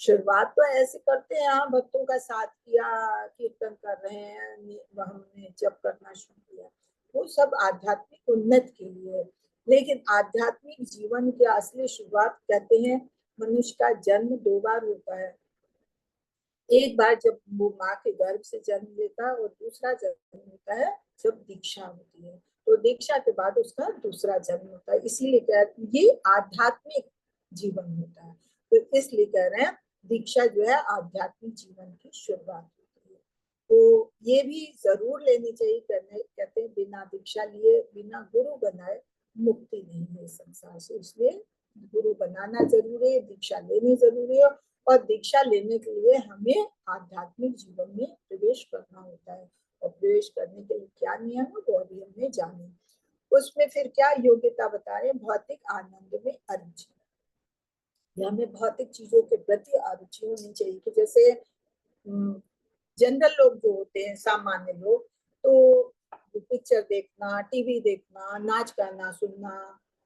शुरुआत तो ऐसे करते हैं, हाँ भक्तों का साथ किया, कीर्तन कर रहे हैं, हमने जप करना शुरू किया, वो सब आध्यात्मिक उन्नति के लिए है। लेकिन आध्यात्मिक जीवन की असली शुरुआत कहते हैं मनुष्य का जन्म 2 बार होता है। एक बार जब वो माँ के गर्भ से जन्म लेता है और दूसरा जन्म होता है जब दीक्षा होती है। तो दीक्षा के बाद उसका दूसरा जन्म होता है। इसीलिए कह ये आध्यात्मिक जीवन होता है। तो इसलिए कह रहे हैं दीक्षा जो है आध्यात्मिक जीवन की शुरुआत होती है। तो ये भी जरूर लेनी चाहिए। कहते हैं बिना दीक्षा लिए, बिना गुरु बनाए मुक्ति नहीं है संसार से। इसलिए गुरु बनाना जरूरी है, दीक्षा लेनी जरूरी है। और दीक्षा लेने के लिए हमें आध्यात्मिक जीवन में प्रवेश करना होता है। और प्रवेश करने के लिए क्या नियम है वो अभी हमने जाने। उसमें फिर क्या योग्यता बता रहे हैं, भौतिक आनंद में अरुचि। हमें भौतिक चीजों के प्रति अरुचि होनी चाहिए कि जैसे जनरल लोग जो होते हैं, सामान्य लोग, तो पिक्चर देखना, टीवी देखना, नाच गाना सुनना,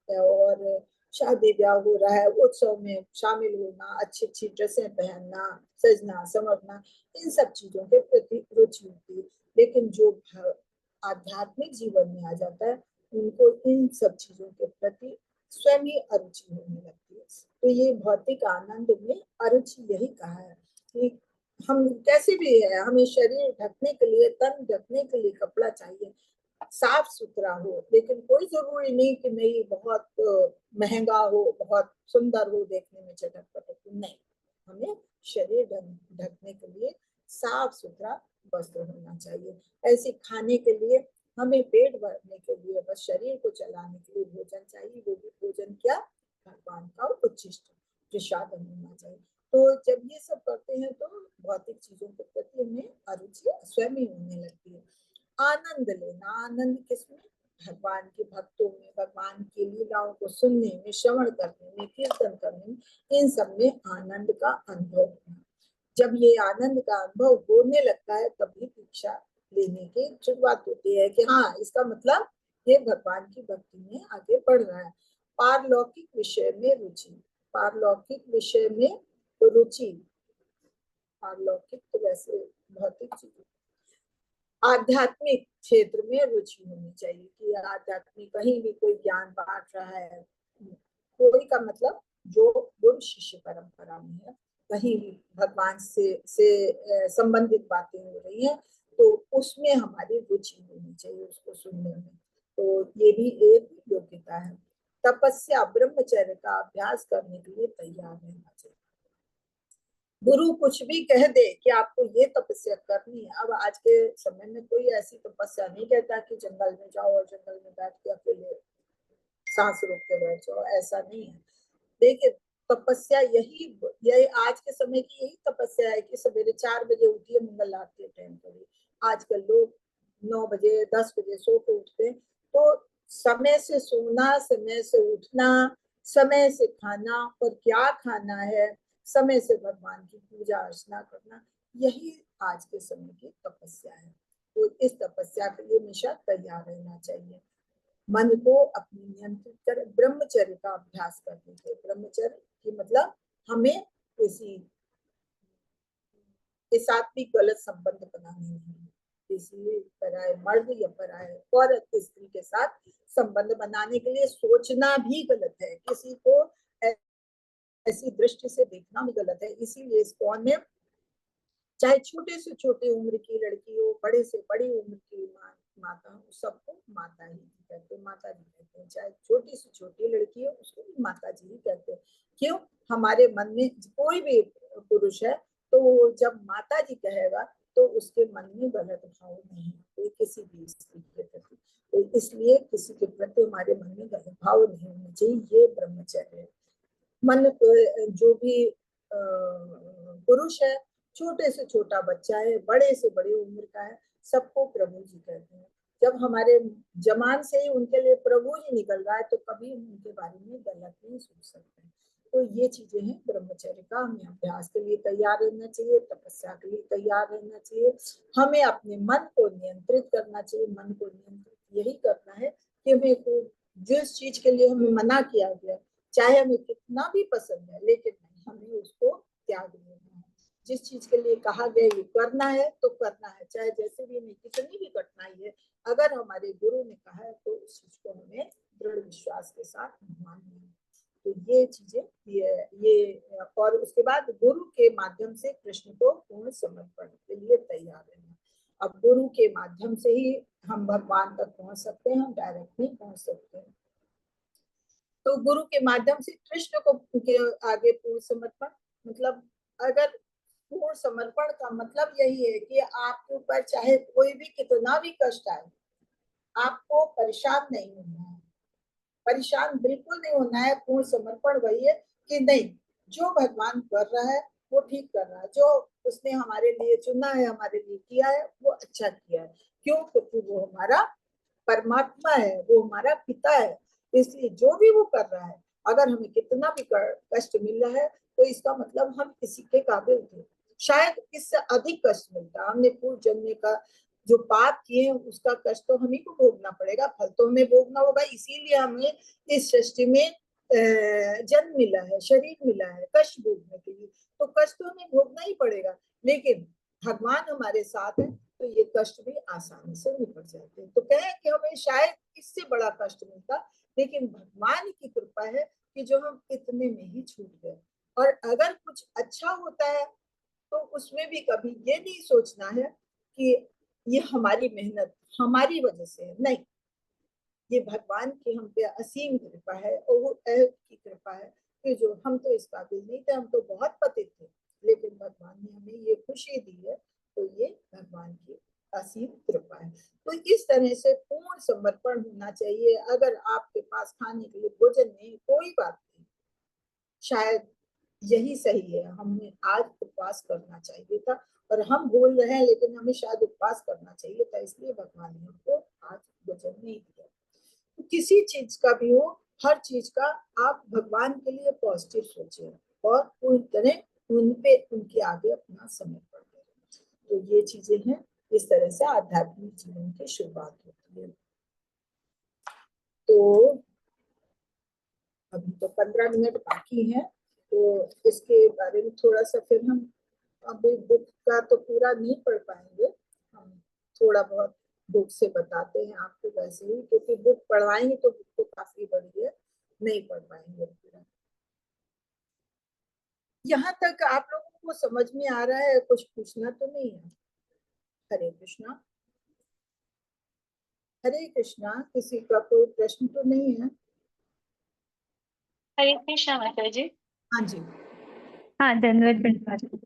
और शादी ब्याह हो रहा है उत्सव में शामिल होना, अच्छी अच्छी ड्रेसें पहनना, सजना संवरना, इन सब चीजों के प्रति रुचि होती है। लेकिन जो आध्यात्मिक जीवन में आ जाता है उनको इन सब चीजों के प्रति स्वयं ही अरुचि होने लगती है। तो ये भौतिक आनंद में अरुचि यही कहा है कि हम कैसे भी है, हमें शरीर ढकने के लिए, तन ढकने के लिए कपड़ा चाहिए, साफ सुथरा हो। लेकिन कोई जरूरी नहीं कि नहीं बहुत महंगा हो, बहुत सुंदर हो, देखने में चटक पटक, नहीं। हमें शरीर ढकने के लिए साफ सुथरा वस्त्र होना चाहिए। ऐसे खाने के लिए हमें पेट भरने के लिए, बस शरीर को चलाने के लिए भोजन चाहिए। वो भी भोजन क्या, भगवान का उच्छिष्ट प्रसादन होना चाहिए। तो जब ये सब करते हैं तो भौतिक चीजों के प्रति हमें अरुचि स्वयं ही होने लगती है। आनंद लेना, आनंद किसमें, भगवान के भक्तों में, भगवान की लीलाओं को सुनने में, श्रवण करने में, कीर्तन करने में, इन सब में आनंद का अनुभव होना। जब ये आनंद का अनुभव होने लगता है तभी दीक्षा लेने की शुरुआत होती है कि हाँ, इसका मतलब ये भगवान की भक्ति में आगे बढ़ रहा है। पारलौकिक विषय में रुचि, पारलौकिक विषय में रुचि, पारलौकिक तो वैसे भौतिक चीज, आध्यात्मिक क्षेत्र में रुचि होनी चाहिए कि आध्यात्मिक कहीं भी कोई ज्ञान बांट रहा है, कोई का मतलब जो गुरु शिष्य परंपरा में है, कहीं भी भगवान से संबंधित बातें हो रही हैं तो उसमें हमारी रुचि होनी चाहिए, उसको सुनने में। तो ये भी एक योग्यता है। तपस्या, ब्रह्मचर्य का अभ्यास करने के लिए तैयार रहना चाहिए। गुरु कुछ भी कह दे कि आपको ये तपस्या करनी है, अब आज के समय में कोई ऐसी तपस्या नहीं कहता कि जंगल में जाओ और जंगल में बैठ के अकेले सांस रोक के बैठ जाओ, ऐसा नहीं है। देखिए, तपस्या यही आज के समय की यही तपस्या है कि सवेरे 4 बजे उठिए, मंगल आरती अटेंड करिए। आजकल लोग 9 बजे 10 बजे सो के उठते हैं। तो समय से सोना, समय से उठना, समय से खाना और क्या खाना है, समय से भगवान की पूजा अर्चना करना, यही आज के समय की तपस्या है। तो इस तपस्या के लिए हमेशा तैयार रहना चाहिए। मन को अपनी नियंत्रित कर ब्रह्मचर्य का अभ्यास करने के, ब्रह्मचर्य की मतलब हमें किसी के साथ भी गलत संबंध बनाने नहीं, किसी पराये मर्द या पराये औरत, स्त्री के साथ संबंध बनाने के लिए सोचना भी गलत है, किसी को ऐसी दृष्टि से देखना भी गलत है। इसीलिए इस कौन में चाहे छोटे से छोटे उम्र की लड़की हो, बड़े से बड़ी उम्र की माता हो, सबको माता ही कहते हैं, माता जी कहते हैं। चाहे छोटी से छोटी लड़की हो उसको भी माता जी ही कहते हैं। क्यों, हमारे मन में कोई भी पुरुष है तो जब माता जी कहेगा तो उसके मन में गलत भाव नहीं होते किसी भी स्त्री के प्रति। तो इसलिए किसी के प्रति हमारे मन में गलत भाव नहीं होना चाहिए, ये ब्रह्मचर्य है। मन जो भी पुरुष है, छोटे से छोटा बच्चा है, बड़े से बड़ी उम्र का है, सबको प्रभु जी कहते हैं। जब हमारे जमान से ही उनके लिए प्रभु जी निकल रहा है तो कभी हम उनके बारे में गलत नहीं सोच सकते। तो ये चीजें हैं ब्रह्मचर्य का, हमें अभ्यास के लिए तैयार रहना चाहिए, तपस्या के लिए तैयार रहना चाहिए। हमें अपने मन को नियंत्रित करना चाहिए। मन को नियंत्रित यही करना है कि हमें को जिस चीज के लिए हमें मना किया गया, चाहे हमें कितना भी पसंद है, लेकिन नहीं, हमें उसको त्याग देना है। जिस चीज के लिए कहा गया ये करना है तो करना है, चाहे जैसे भी नहीं, कितनी भी कठिनाई है, अगर हमारे गुरु ने कहा है तो उस चीज को हमें दृढ़ विश्वास के साथ मानना है। तो ये चीजें ये और उसके बाद गुरु के माध्यम से कृष्ण को पूर्ण समर्पण के लिए तैयार रहना। अब गुरु के माध्यम से ही हम भगवान तक पहुंच सकते हैं, डायरेक्ट नहीं पहुंच सकते हैं। तो गुरु के माध्यम से कृष्ण को के आगे पूर्ण समर्पण, मतलब अगर पूर्ण समर्पण का मतलब यही है कि आपके ऊपर चाहे कोई भी कितना भी कष्ट आए, आपको परेशान नहीं होना है, परेशान बिल्कुल नहीं होना है। पूर्ण समर्पण वही है कि नहीं, जो भगवान कर रहा है वो ठीक कर रहा है, जो उसने हमारे लिए चुना है, हमारे लिए किया है, वो अच्छा किया है। क्यों, क्योंकि वो हमारा परमात्मा है, वो हमारा पिता है। इसलिए जो भी वो कर रहा है, अगर हमें कितना भी कष्ट मिल रहा है तो इसका मतलब हम किसी के काबिल थे, शायद इससे अधिक कष्ट मिलता। हमने पूर्व जन्म का जो पाप किए हैं उसका कष्ट तो हमें को भोगना पड़ेगा, फल तो हमें भोगना होगा। इसीलिए हमें इस सृष्टि में जन्म मिला है, शरीर मिला है कष्ट भोगने के लिए, तो कष्ट तो हमें भोगना ही पड़ेगा। लेकिन भगवान हमारे साथ है तो ये कष्ट भी आसानी से निपट जाते हैं। तो कहें कि हमें शायद इससे बड़ा कष्ट मिलता, लेकिन भगवान की कृपा है कि जो हम इतने में ही छूट गए। और अगर कुछ अच्छा होता है तो उसमें भी कभी ये नहीं सोचना है कि ये हमारी मेहनत हमारी वजह से है, नहीं, ये भगवान की हम पे असीम कृपा है और वो ऐब की कृपा है कि जो हम तो इस काबिल नहीं थे, हम तो बहुत पतित थे, लेकिन भगवान ने हमें ये खुशी दी है, तो ये भगवान की असीम कृपा है। तो इस तरह से पूर्ण समर्पण होना चाहिए। अगर आपके पास खाने के लिए भोजन नहीं, कोई बात नहीं, शायद यही सही है, हमें आज उपवास करना चाहिए था, और हम बोल रहे हैं लेकिन हमें शायद उपवास करना चाहिए था, इसलिए भगवान ने हमको आज भोजन नहीं दिया। तो किसी चीज का भी हो, हर चीज का आप भगवान के लिए पॉजिटिव सोचिए और पूरी तरह उन पे उनके आगे अपना समर्पण करें। तो ये चीजें हैं, इस तरह से आध्यात्मिक जीवन की शुरुआत होती है। तो अभी तो 15 मिनट बाकी है, तो इसके बारे में थोड़ा सा फिर हम, अभी बुक का तो पूरा नहीं पढ़ पाएंगे, हम थोड़ा बहुत बुक से बताते हैं आपको वैसे ही, क्योंकि बुक पढ़वाएंगे तो बुक तो काफी बड़ी है, नहीं पढ़ पाएंगे पूरा। यहाँ तक आप लोगों को समझ में आ रहा है? कुछ पूछना तो नहीं है? हरे कृष्णा। हरे कृष्णा, किसी का कोई प्रश्न तो नहीं है? हरे कृष्णा माता जी। हाँ जी। हाँ, धन्यवाद धन्यवाद।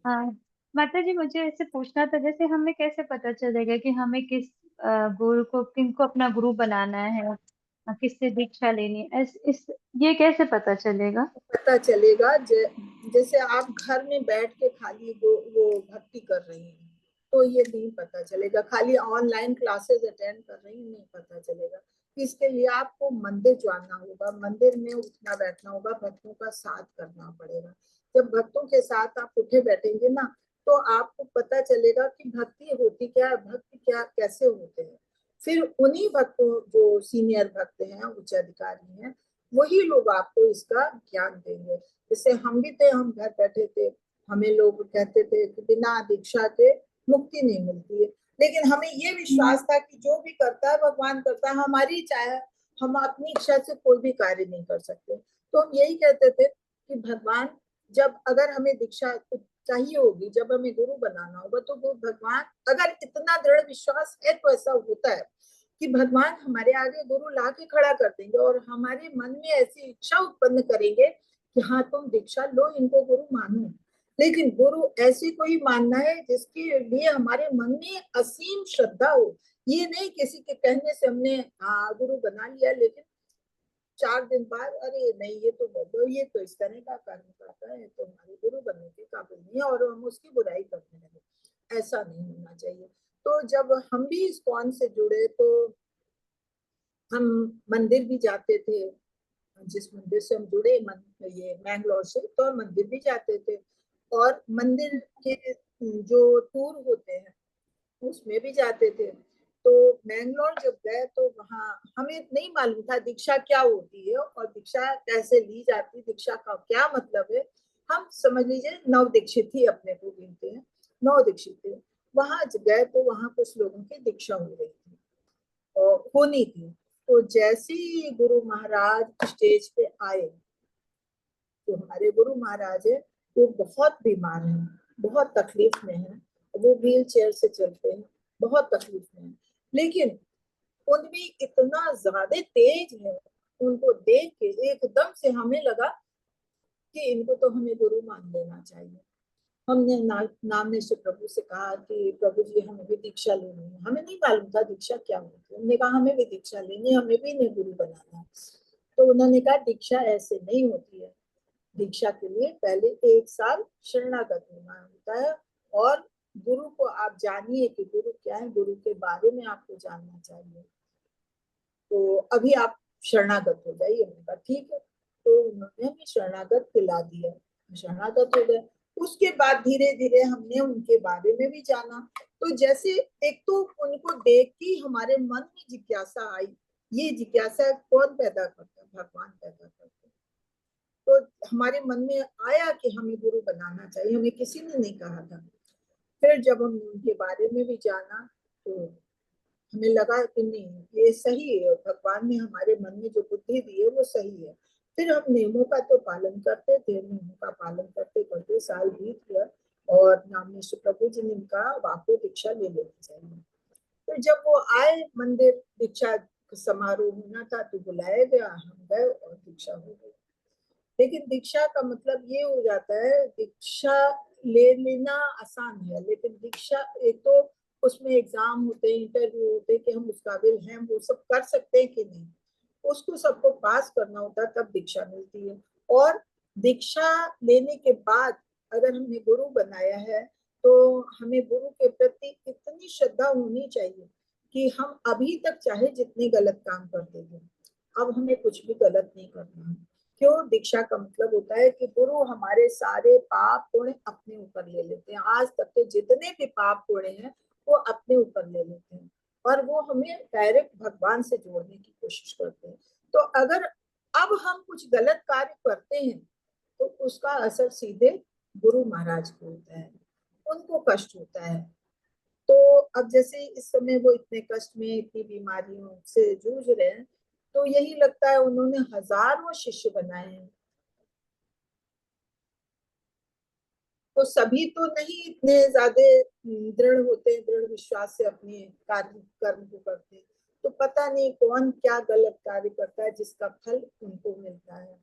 हाँ माता जी, मुझे ऐसे पूछना था, जैसे हमें कैसे पता चलेगा कि हमें किस गुरु को, किनको अपना गुरु बनाना है, किससे दीक्षा लेनी है, ये कैसे पता चलेगा? पता चलेगा जैसे आप घर में बैठ के खाली वो भक्ति कर रही हैं, तो ये नहीं पता चलेगा। खाली ऑनलाइन क्लासेस अटेंड कर रही हैं, नहीं पता चलेगा। इसके लिए आपको मंदिर जाना होगा, मंदिर में उठना बैठना होगा, भक्तों का साथ करना पड़ेगा। जब भक्तों के साथ आप उठे बैठेंगे ना, तो आपको पता चलेगा कि भक्ति होती क्या है, भक्त क्या कैसे होते हैं। फिर उन्हीं भक्तों, जो सीनियर भक्त हैं, उच्च अधिकारी हैं, वही लोग आपको इसका ज्ञान देंगे। जैसे हम भी थे, हम घर बैठे थे, हमें लोग कहते थे कि बिना दीक्षा के मुक्ति नहीं मिलती है, लेकिन हमें ये विश्वास था कि जो भी करता है भगवान करता है, हमारी इच्छा है, हम अपनी इच्छा से कोई भी कार्य नहीं कर सकते। तो हम यही कहते थे कि भगवान, जब अगर हमें दीक्षा चाहिए होगी, जब हमें गुरु बनाना होगा, तो वो भगवान, अगर इतना दृढ़ विश्वास है तो ऐसा होता है कि भगवान हमारे आगे गुरु ला के खड़ा कर देंगे और हमारे मन में ऐसी इच्छा उत्पन्न करेंगे कि हाँ तुम दीक्षा लो, इनको गुरु मानो। लेकिन गुरु ऐसी कोई मानना है जिसके लिए हमारे मन में असीम श्रद्धा हो। ये नहीं किसी के कहने से हमने गुरु बना लिया, लेकिन 4 दिन बाद अरे नहीं, ये तो इस तरह का कर्म करता है, तो हमारे गुरु बनने के काबिल नहीं है, और हम उसकी बुराई करने लगे। ऐसा नहीं होना चाहिए। तो जब हम भी इस्कॉन से जुड़े, तो हम मंदिर भी जाते थे। जिस मंदिर से हम जुड़े, ये मैंगलोर से, तो हम मंदिर भी जाते थे, और मंदिर के जो टूर होते हैं उसमें भी जाते थे। तो मैंगलोर जब गए, तो वहाँ हमें नहीं मालूम था दीक्षा क्या होती है और दीक्षा कैसे ली जाती है, दीक्षा का क्या मतलब है। हम समझ लीजिए नव दीक्षित ही अपने को गिनते हैं, नव दीक्षित थे। वहां गए तो वहां कुछ लोगों की दीक्षा हो रही थी और होनी थी। तो जैसे ही गुरु महाराज स्टेज पे आए, तो हमारे गुरु महाराज है, वो बहुत बीमार हैं, बहुत तकलीफ में हैं, वो व्हील चेयर से चलते हैं, बहुत तकलीफ में हैं, लेकिन उनमें इतना ज्यादा तेज है। उनको देख के एकदम से हमें लगा कि इनको तो हमें गुरु मान लेना चाहिए। हमने नाम निश्चय प्रभु से कहा कि प्रभु जी हमें भी दीक्षा लेनी है। हमें नहीं मालूम था दीक्षा क्या होती है, हमने कहा हमें भी दीक्षा लेनी है, हमें भी इन्हें गुरु बनाना है। तो उन्होंने कहा दीक्षा ऐसे नहीं होती है, दीक्षा के लिए पहले 1 साल शरणागत होना होता है, और गुरु को आप जानिए कि गुरु क्या है, गुरु के बारे में आपको जानना चाहिए। तो अभी आप शरणागत हो जाइए। मैंने कहा ठीक है। तो उन्होंने हमें शरणागत दिला दिया, शरणागत हो गए। उसके बाद धीरे धीरे हमने उनके बारे में भी जाना। तो जैसे एक तो उनको देख के हमारे मन में जिज्ञासा आई। ये जिज्ञासा कौन पैदा करता है? भगवान पैदा करते हैं। तो हमारे मन में आया कि हमें गुरु बनाना चाहिए, हमें किसी ने नहीं कहा था। फिर जब हम उनके बारे में भी जाना, तो हमें लगा कि नहीं ये सही है, भगवान ने हमारे मन में जो बुद्धि दी है वो सही है। फिर हम नियमों का तो पालन करते थे, नियमों का पालन करते करते साल बीत गया। और नामनेश्वर प्रभु जी ने इनका आपको दीक्षा ले लेनी चाहिए। तो जब वो आए मंदिर, दीक्षा समारोह होना था तो बुलाया गया, हम गए और दीक्षा हो गई। लेकिन दीक्षा का मतलब ये हो जाता है, दीक्षा ले लेना आसान है, लेकिन दीक्षा एक तो उसमें एग्जाम होते हैं, इंटरव्यू होते हैं कि हम उस काबिल हैं, वो सब कर सकते हैं कि नहीं, उसको सबको पास करना होता है, तब दीक्षा मिलती है। और दीक्षा लेने के बाद अगर हमने गुरु बनाया है तो हमें गुरु के प्रति इतनी श्रद्धा होनी चाहिए कि हम अभी तक चाहे जितने गलत काम करते थे, अब हमें कुछ भी गलत नहीं करना है। क्यों? दीक्षा का मतलब होता है कि गुरु हमारे सारे पाप पुण्य अपने ऊपर ले लेते हैं, आज तक के जितने भी पाप पुण्य हैं वो अपने ऊपर ले लेते हैं, और वो हमें डायरेक्ट भगवान से जोड़ने की कोशिश करते हैं। तो अगर अब हम कुछ गलत कार्य करते हैं तो उसका असर सीधे गुरु महाराज को होता है, उनको कष्ट होता है। तो अब जैसे इस समय वो इतने कष्ट में, इतनी बीमारियों से जूझ रहे हैं, तो यही लगता है उन्होंने हजारों शिष्य बनाए हैं, तो सभी तो नहीं इतने ज्यादा दृढ़ होते हैं, दृढ़ विश्वास से अपने कार्य कर्म को करते हैं। तो पता नहीं कौन क्या गलत कार्य करता है जिसका फल उनको मिलता है।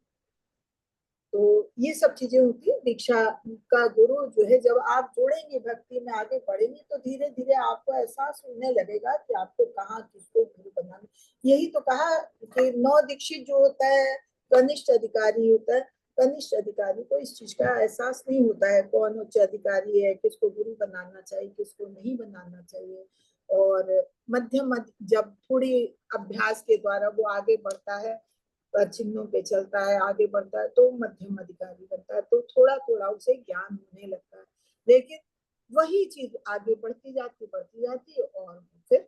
तो ये सब चीजें होती है। दीक्षा का गुरु जो है, जब आप जुड़ेंगे भक्ति में, आगे बढ़ेंगे, तो धीरे धीरे आपको एहसास होने लगेगा कि आपको कहाँ किसको गुरु बनाना। यही तो कहा कि 9 दीक्षित जो होता है कनिष्ठ अधिकारी होता है। कनिष्ठ अधिकारी को इस चीज का एहसास नहीं होता है कौन उच्च अधिकारी है, किसको गुरु बनाना चाहिए, किसको नहीं बनाना चाहिए। और मध्यम जब थोड़ी अभ्यास के द्वारा वो आगे बढ़ता है, चिन्हों पे चलता है, आगे बढ़ता है, तो मध्यम अधिकारी बनता है, तो थोड़ा थोड़ा उसे ज्ञान होने लगता है। लेकिन वही चीज आगे बढ़ती जाती है, और फिर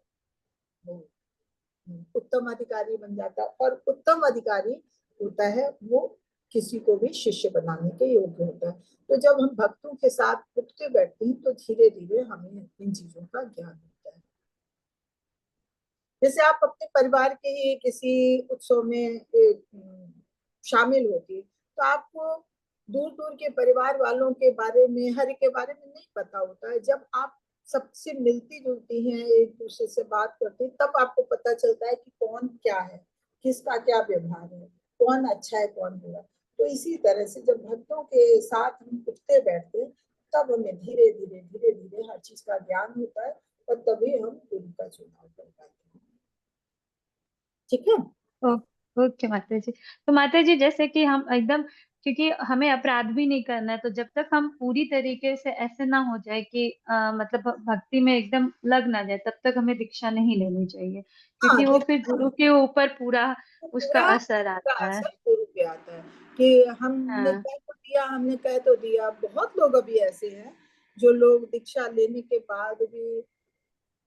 वो उत्तम अधिकारी बन जाता है। और उत्तम अधिकारी होता है वो किसी को भी शिष्य बनाने के योग्य होता है। तो जब हम भक्तों के साथ उठते बैठते हैं तो धीरे धीरे हमें इन चीजों का ज्ञान होता है। जैसे आप अपने परिवार के ही किसी उत्सव में शामिल होती, तो आपको दूर दूर के परिवार वालों के बारे में, हर एक के बारे में नहीं पता होता है। जब आप सबसे मिलती जुलती हैं, एक दूसरे से बात करती, तब आपको पता चलता है कि कौन क्या है, किसका क्या व्यवहार है, कौन अच्छा है कौन बुरा। तो इसी तरह से जब भक्तों के साथ हम उठते बैठते, तब हमें धीरे धीरे हर चीज का ज्ञान होता है, और तभी हम गुरु का चुनाव कर पाते हैं। ठीक है। ओ- ओके माता जी। तो माता जी जैसे कि हम एकदम, क्योंकि हमें अपराध भी नहीं करना है, तो जब तक हम पूरी तरीके से ऐसे ना हो जाए कि मतलब भक्ति में एकदम लग ना जाए, तब तक हमें दीक्षा नहीं लेनी चाहिए, हाँ, क्योंकि वो फिर गुरु के ऊपर पूरा उसका पूरा असर पूरा आता है। असर गुरु पे आता है कि हाँ। हमने कह तो दिया। बहुत लोग अभी ऐसे हैं जो लोग दीक्षा लेने के बाद भी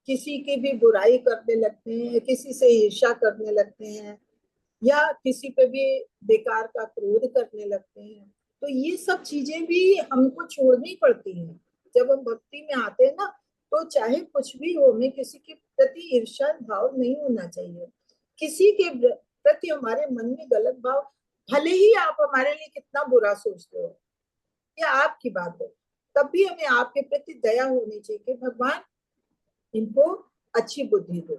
किसी की भी बुराई करने लगते हैं, किसी से ईर्ष्या करने लगते हैं, या किसी पे भी बेकार का क्रोध करने लगते हैं। तो ये सब चीजें भी हमको छोड़नी पड़ती हैं। जब हम भक्ति में आते हैं ना, तो चाहे कुछ भी हो, हमें किसी के प्रति ईर्ष्या भाव नहीं होना चाहिए। किसी के प्रति हमारे मन में गलत भाव, भले ही आप हमारे लिए कितना बुरा सोचते हो, ये आपकी बात है, तब भी हमें आपके प्रति दया होनी चाहिए कि भगवान इनको अच्छी बुद्धि दो।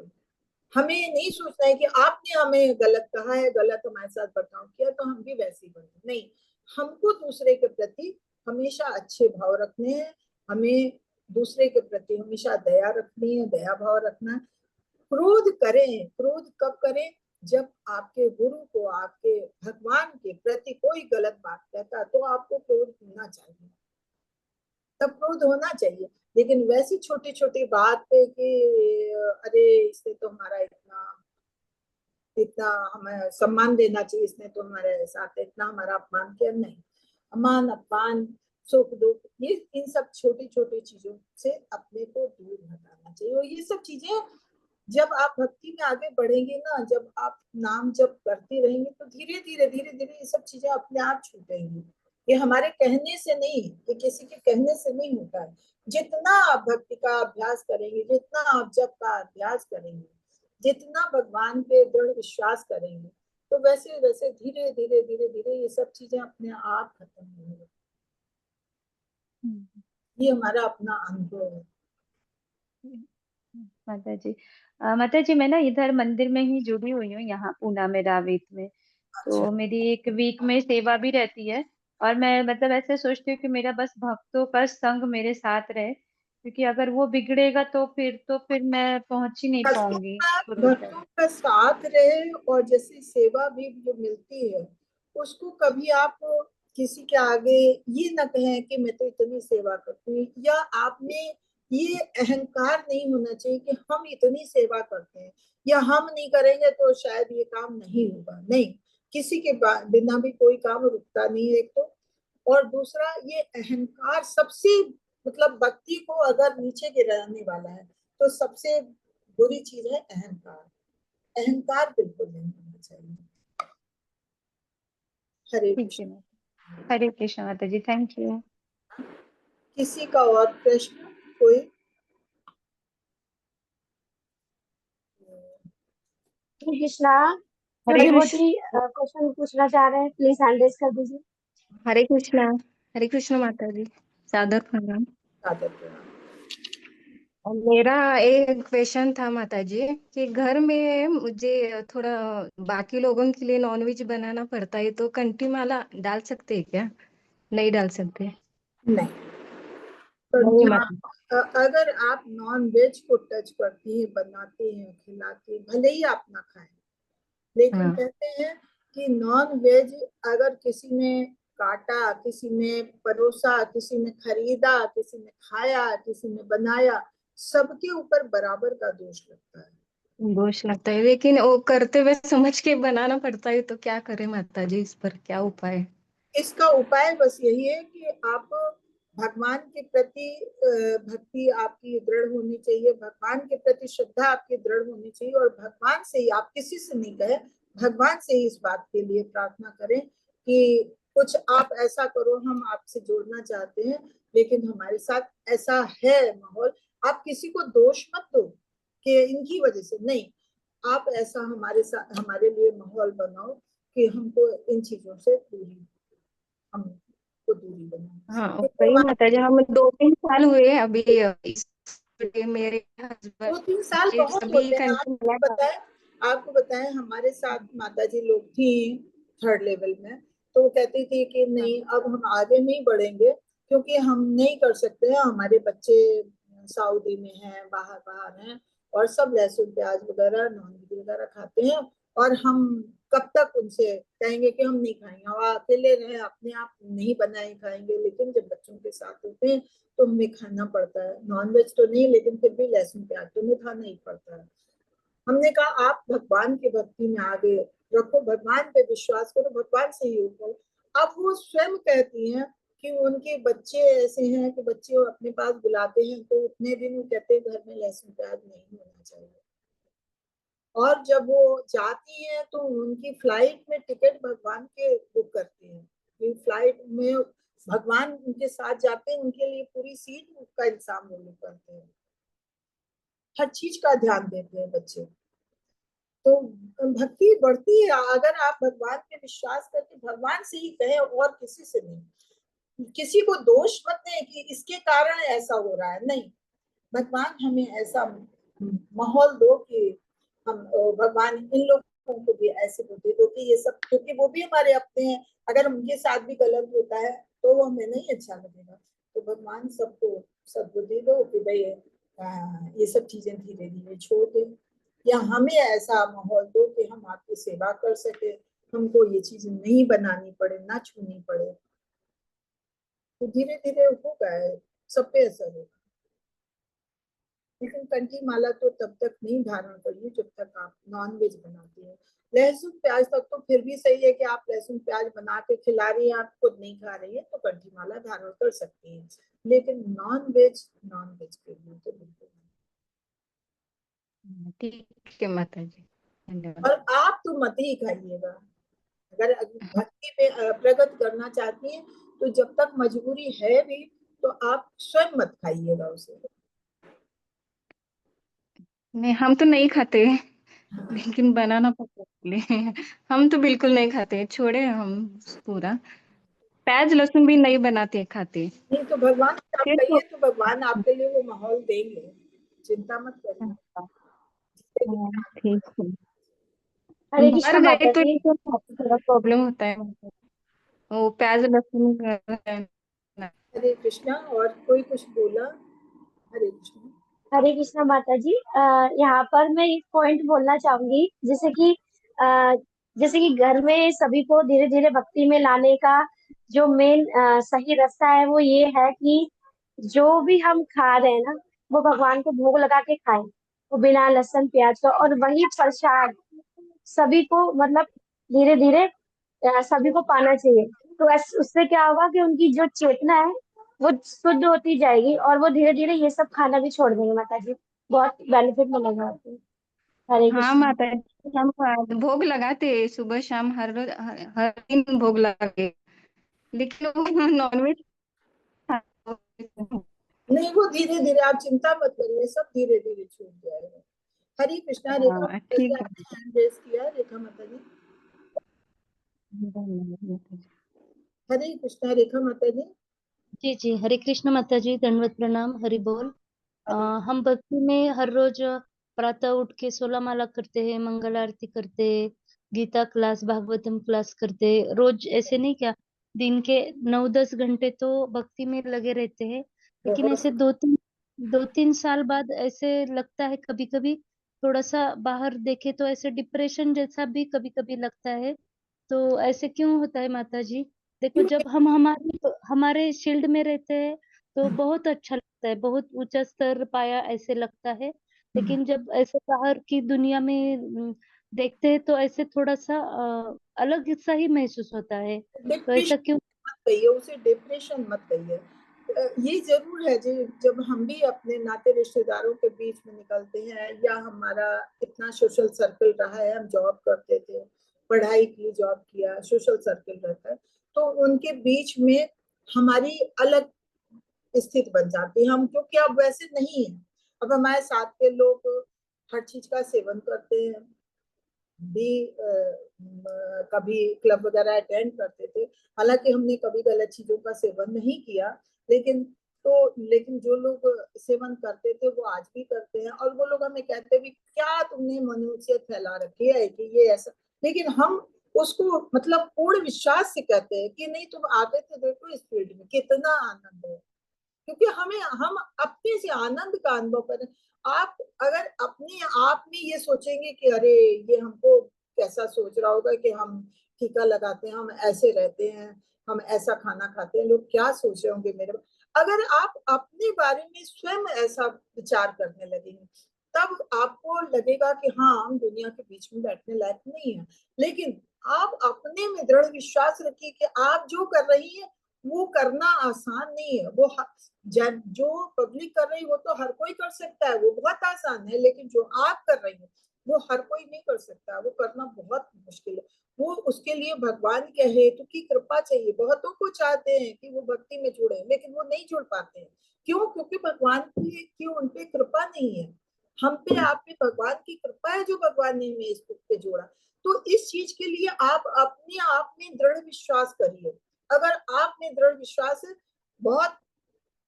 हमें नहीं सोचना है कि आपने हमें गलत कहा है, गलत हमारे साथ बर्ताव किया, तो हम भी वैसे ही बने। नहीं, हमको दूसरे के प्रति हमेशा अच्छे भाव रखने हैं। हमें दूसरे के प्रति हमेशा दया रखनी है, दया भाव रखना है। क्रोध करें, क्रोध कब करें? जब आपके गुरु को, आपके भगवान के प्रति कोई गलत बात कहता है, तो आपको क्रोध होना चाहिए, तब क्रोध होना चाहिए। लेकिन वैसी छोटी छोटी बात पे कि अरे इसने तो हमारा इतना इतना हमें सम्मान देना चाहिए, इसने तो हमारे साथ इतना हमारा अपमान किया, नहीं। अमान अपमान, सुख दुख, ये इन सब छोटी छोटी चीजों से अपने को दूर हटाना चाहिए। और ये सब चीजें जब आप भक्ति में आगे बढ़ेंगे ना, जब आप नाम जप करते रहेंगे, तो धीरे धीरे ये सब चीजें अपने आप छूटेंगी। ये हमारे कहने से नहीं, ये किसी के कहने से नहीं होता है। जितना आप भक्ति का अभ्यास करेंगे, जितना आप जप का अभ्यास करेंगे, जितना भगवान पे दृढ़ विश्वास करेंगे, तो वैसे वैसे धीरे धीरे ये सब चीजें अपने आप खत्म होंगी। ये हमारा अपना अनुभव है। माता जी, माता जी मैं ना इधर मंदिर में ही जुड़ी हुई हूँ, यहाँ पूना में रावेत में। अच्छा। तो मेरी एक वीक में सेवा भी रहती है। और मैं मतलब ऐसे सोचती हूँ कि मेरा बस भक्तों का संग मेरे साथ रहे, क्योंकि अगर वो बिगड़ेगा तो फिर मैं पहुंच ही नहीं पाऊंगी गुरु तक। भक्तों का साथ रहे, और जैसे सेवा भी जो मिलती है उसको कभी आप किसी के आगे ये ना कहें कि मैं तो इतनी सेवा करती हूँ, या आप में ये अहंकार नहीं होना चाहिए कि हम इतनी सेवा करते हैं, या हम नहीं करेंगे तो शायद ये काम नहीं होगा। नहीं, किसी के बिना भी कोई काम रुकता नहीं है, एक तो। और दूसरा, ये अहंकार सबसे, मतलब भक्ति को अगर नीचे गिराने वाला है तो सबसे बुरी चीज है अहंकार। अहंकार बिल्कुल नहीं होना चाहिए। हरे ठीक है कृष्ण। माता, हरे कृष्ण माता जी, थैंक यू। किसी का और प्रश्न कोई? हरे कृष्णा। जो हरे कृष्ण। डिवोटी क्वेश्चन पूछना चाह रहे हैं, प्लीज हैंड रेज कर दीजिए। हरे कृष्णा। हरे कृष्ण माता जी, सादर प्रणाम। सादर प्रणाम। और मेरा एक क्वेश्चन था माता जी कि घर में मुझे थोड़ा बाकी लोगों के लिए नॉनवेज बनाना पड़ता है, तो कंठी माला डाल सकते हैं क्या? नहीं डाल सकते? नहीं, नहीं तो माता। अगर आप नॉन वेज को टच करती हैं, बनाती हैं, खिलाती हैं, भले ही आप ना खाएं, लेकिन हाँ कहते हैं कि नॉन वेज अगर किसी ने काटा, किसी ने परोसा, किसी ने खरीदा, किसी ने खाया, किसी ने बनाया, सबके ऊपर बराबर का दोष लगता है। दोष लगता है, लेकिन वो करते हुए समझ के बनाना पड़ता है, तो क्या करें माता जी, इस पर क्या उपाय? इसका उपाय बस यही है कि आप भगवान के प्रति भक्ति आपकी दृढ़ होनी चाहिए, भगवान के प्रति श्रद्धा आपकी दृढ़ होनी चाहिए, और भगवान से ही, आप किसी से नहीं कहे, भगवान से ही इस बात के लिए प्रार्थना करें कि कुछ आप ऐसा करो, हम आपसे जोड़ना चाहते हैं, लेकिन हमारे साथ ऐसा है माहौल। आप किसी को दोष मत दो कि इनकी वजह से, नहीं, आप ऐसा हमारे साथ, हमारे लिए माहौल बनाओ कि हमको इन चीजों से दूरी, हमको दूरी हाँ बनानी। वही माता जी, हम 2-3 साल हुए अभी इस मेरे हस्बैंड 2-3 साल जी बहुत सभी होते हैं। कंटिन्यू। आपको बताएं, हमारे साथ माता जी लोग थी थर्ड लेवल में, तो वो कहती थी कि नहीं, अब हम आगे नहीं बढ़ेंगे, क्योंकि हम नहीं कर सकते हैं, हमारे बच्चे सऊदी में हैं, बाहर बाहर हैं, और सब लहसुन प्याज वगैरह नॉन वेज वगैरह खाते हैं, और हम कब तक उनसे कहेंगे कि हम नहीं खाएंगे, और अकेले रहे, अपने आप नहीं बनाए खाएंगे, लेकिन जब बच्चों के साथ होते हैं तो हमें खाना पड़ता है। नॉन वेज तो नहीं, लेकिन फिर भी लहसुन प्याज तो हमें खाना ही पड़ता है। हमने कहा आप भगवान की भक्ति में आगे रखो, भगवान पे विश्वास करो, भगवान से ही हो। अब वो स्वयं कहती हैं कि उनके बच्चे ऐसे हैं कि बच्चे वो अपने पास बुलाते हैं तो उतने दिन वो कहते हैं घर में लहसुन प्याज नहीं होना चाहिए। और जब वो जाती हैं तो उनकी फ्लाइट में टिकट भगवान के बुक करती हैं, फ्लाइट में भगवान उनके साथ जाते हैं, उनके लिए पूरी सीट का इंतजाम वो लोग करते हैं, हर चीज का ध्यान देते हैं बच्चे। तो भक्ति बढ़ती है अगर आप भगवान पे विश्वास करके भगवान से ही कहें, और किसी से नहीं। किसी को दोष मत दें कि इसके कारण ऐसा हो रहा है, नहीं, भगवान हमें ऐसा माहौल दो कि हम भगवान इन लोगों को भी ऐसे बुद्धि दो कि ये सब, क्योंकि वो भी हमारे अपने हैं, अगर उनके साथ भी गलत होता है तो वो हमें नहीं अच्छा लगेगा। तो भगवान सबको सद्बुद्धि दो कि भाई ये सब चीजें धीरे धीरे छोड़ दें, या हमें ऐसा माहौल दो कि हम आपकी सेवा कर सके, हमको ये चीज नहीं बनानी पड़े, ना छूनी पड़े। तो धीरे धीरे होगा, सब पे असर होगा। लेकिन कंठी माला तो तब तक नहीं धारण करिए जब तक आप नॉन वेज बनाती हैं। लहसुन प्याज तक तो फिर भी सही है कि आप लहसुन प्याज बना के खिला रही हैं, आप खुद नहीं खा रही है, तो कंठी माला धारण कर सकती हैं, लेकिन नॉन वेज के लिए तो बिल्कुल नहीं। ठीक है माता जी, धन्यवाद। और आप तो मत ही खाइएगा, अगर भक्ति पे प्रगति करना चाहती हैं तो जब तक मजबूरी है भी तो आप स्वयं मत खाइएगा उसे। नहीं हम तो नहीं खाते, हाँ। लेकिन बनाना पड़ता है इसलिए। हम तो बिल्कुल नहीं खाते, छोड़े हम पूरा। प्याज लहसुन भी नहीं बनाते खाते। नहीं तो भगवान से आप फिर कहिए, तो तो भगवान आपके लिए वो माहौल देंगे, चिंता मत करिए। ठीक है। हरे बाहर कृष्णा गए माता तो जी। थोड़ा प्रॉब्लम होता है, वो प्याज लहसुन हरे कृष्णा। और कोई कुछ बोला? हरे कृष्णा। हरे कृष्णा माता जी। यहाँ पर मैं एक पॉइंट बोलना चाहूंगी, जैसे कि घर में सभी को धीरे धीरे भक्ति में लाने का जो मेन सही रास्ता है वो ये है कि जो भी हम खा रहे हैं ना, वो भगवान को भोग लगा के खाएं, वो बिना लहसुन प्याज का। और वही प्रसाद सभी को मतलब धीरे धीरे सभी को पाना चाहिए। तो उससे क्या होगा कि उनकी जो चेतना है वो शुद्ध होती जाएगी और वो धीरे धीरे ये सब खाना भी छोड़ देंगे माता जी। बहुत बेनिफिट मिलेगा आपको। हरे हाँ कृष्ण। माता जी, हम भोग लगाते हैं सुबह शाम, हर रोज हर दिन भोग लगाते, लेकिन वो नॉनवेज। नहीं, वो धीरे धीरे, आप चिंता मत करिए, सब धीरे धीरे छूट जाएगा। हरे कृष्णा। रेखा हाँ माता जी, ठीक है। आपने हैंड रेस किया। रेखा माता जी। हरे कृष्णा। रेखा माता जी। जी जी, हरे कृष्ण माता जी, दंडवत प्रणाम, हरि बोल। हरे। हम भक्ति में हर रोज प्रातः उठ के 16 माला करते हैं, मंगल आरती करते हैं, गीता क्लास, भागवतम क्लास करते हैं रोज। ऐसे नहीं क्या, दिन के 9-10 घंटे तो भक्ति में लगे रहते हैं। लेकिन बहुत। ऐसे 2-3 साल बाद ऐसे लगता है कभी कभी, थोड़ा सा बाहर देखे तो ऐसे डिप्रेशन जैसा भी कभी कभी लगता है। तो ऐसे क्यों होता है माता जी? देखो, क्योंकि जब हम हमारे हमारे शील्ड में रहते हैं तो बहुत अच्छा लगता है, बहुत ऊंचा स्तर पाया ऐसे लगता है। लेकिन जब ऐसे बाहर की दुनिया में देखते हैं तो ऐसे थोड़ा सा अलग सा ही महसूस होता है। तो ऐसा डिप्रेशन क्यों? मत कहिए उसे, डिप्रेशन मत कहिए। ये जरूर है जब हम भी अपने नाते रिश्तेदारों के बीच में निकलते हैं, या हमारा इतना सोशल सर्कल रहा है, हम जॉब करते थे, पढ़ाई की, जॉब किया, सोशल सर्कल रहता है, तो उनके बीच में हमारी अलग स्थिति बन जाती है। हम क्योंकि अब वैसे नहीं है, अब हमारे साथ के लोग हर चीज का सेवन करते हैं, भी कभी क्लब वगैरह अटेंड करते थे। हालांकि हमने कभी गलत चीजों का सेवन नहीं किया, लेकिन लेकिन जो लोग सेवन करते थे वो आज भी करते हैं, और वो लोग हमें कहते भी क्या तुमने मनुष्य फैला रखी है कि ये ऐसा। लेकिन हम उसको मतलब पूर्ण विश्वास से कहते हैं कि नहीं, तुम आते थे, देखो इस फील्ड में कितना आनंद है, क्योंकि हम अपने से आनंद का अनुभव करें। आप अगर अपने आप में ये सोचेंगे कि अरे ये हमको कैसा सोच रहा होगा कि हम टीका लगाते हैं, हम ऐसे रहते हैं, हम ऐसा खाना खाते हैं, लोग क्या सोच रहे होंगे मेरे। अगर आप अपने बारे में स्वयं ऐसा विचार करने लगेंगे, तब आपको लगेगा कि हाँ, हम दुनिया के बीच में बैठने लायक नहीं है। लेकिन आप अपने में दृढ़ विश्वास रखिए कि आप जो कर रही है वो करना आसान नहीं है। वो जब जो पब्लिक कर रही है वो तो हर कोई कर सकता है, वो बहुत आसान है, लेकिन जो आप कर रही है वो हर कोई नहीं कर सकता, वो करना बहुत मुश्किल है। वो उसके लिए भगवान के हेतु की कृपा चाहिए। बहुतों को चाहते हैं कि वो भक्ति में जुड़े, लेकिन वो नहीं जुड़ पाते हैं। क्यों? क्योंकि भगवान की उन पे कृपा नहीं है। हम पे, आप पे भगवान की कृपा है, जो भगवान ने हमें इस पे जोड़ा। तो इस चीज के लिए आप अपने आप में दृढ़ विश्वास करिए। अगर आप में दृढ़ विश्वास है, बहुत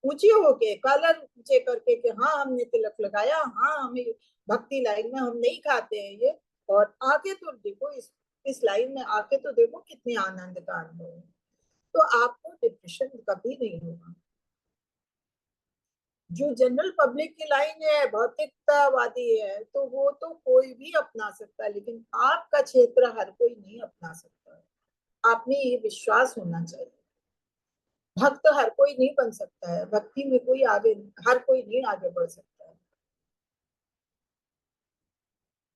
ऊंचे होके, कॉलर ऊंचे करके कि हाँ हमने तिलक लगाया, हाँ हमें भक्ति लाइन में हम नहीं खाते हैं ये, और आके तो देखो इस लाइन में आके तो देखो कितने आनंद का अनुभव है। तो आपको डिप्रेशन कभी नहीं होगा। जो जनरल पब्लिक की लाइन है, भौतिकतावादी है, तो वो तो कोई भी अपना सकता है, लेकिन आपका क्षेत्र हर कोई नहीं अपना सकता है। आप में ये विश्वास होना चाहिए। भक्त हर कोई नहीं बन सकता है, भक्ति में कोई आगे, हर कोई नहीं आगे बढ़ सकता है।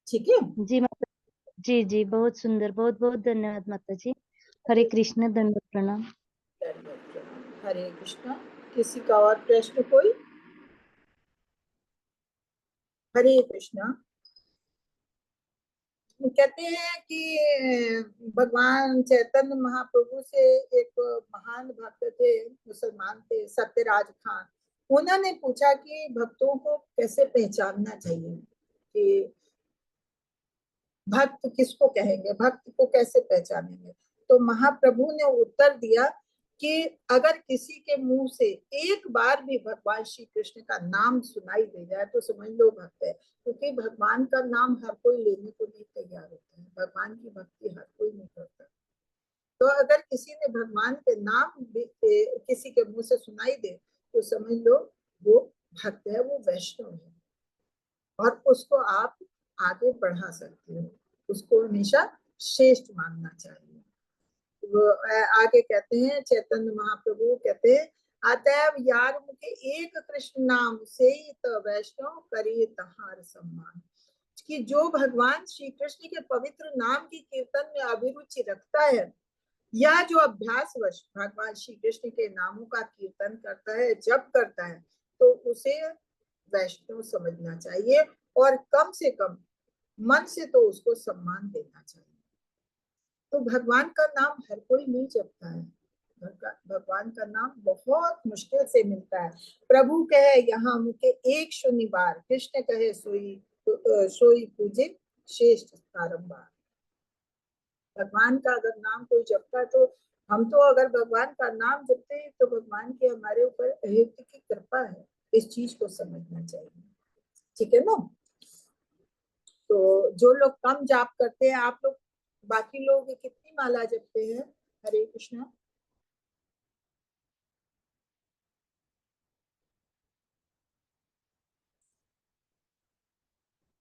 ठीक है। जी माता जी, जी बहुत सुंदर, बहुत बहुत धन्यवाद माता जी। हरे कृष्ण, दंडवत प्रणाम। हरे कृष्णा। किसी का और प्रश्न कोई? हरे कृष्णा। कहते हैं कि भगवान चैतन्य महाप्रभु से एक महान भक्त थे, मुसलमान थे, सत्यराज खान। उन्होंने पूछा कि भक्तों को कैसे पहचानना चाहिए, कि भक्त किसको कहेंगे, भक्त को कैसे पहचानेंगे। तो महाप्रभु ने उत्तर दिया कि अगर किसी के मुंह से एक बार भी भगवान श्री कृष्ण का नाम सुनाई दे जाए तो समझ लो भक्त है, क्योंकि भगवान का नाम हर कोई लेने को नहीं तैयार होता है, भगवान की भक्ति हर कोई नहीं करता। तो अगर किसी ने भगवान के नाम किसी के मुंह से सुनाई दे तो समझ लो वो भक्त है, वो वैष्णव है, और उसको आप आगे बढ़ा सकते हो, उसको हमेशा श्रेष्ठ मानना चाहिए। वो आगे कहते हैं, चैतन्य महाप्रभु कहते हैं, अतएव यार मुझे एक कृष्ण नाम से तो वैष्णव करे तहार सम्मान, कि जो भगवान श्री कृष्ण के पवित्र नाम की कीर्तन में अभिरुचि रखता है या जो अभ्यासवश भगवान श्री कृष्ण के नामों का कीर्तन करता है, जप करता है, तो उसे वैष्णव समझना चाहिए और कम से कम मन से तो उसको सम्मान देना चाहिए। तो भगवान का नाम हर कोई नहीं जपता है, भगवान का नाम बहुत मुश्किल से मिलता है। प्रभु कहे यहाँ मुझे एक शून्य कृष्ण कहे सोई पूजे श्रेष्ठ बारंबार। भगवान का अगर नाम कोई जपता है तो हम तो अगर भगवान का नाम जपते हैं तो भगवान की हमारे ऊपर अहित की कृपा है, इस चीज को समझना चाहिए, ठीक है ना। तो जो लोग कम जाप करते हैं, आप लोग बाकी लोग कितनी माला जपते हैं? हरे कृष्णा।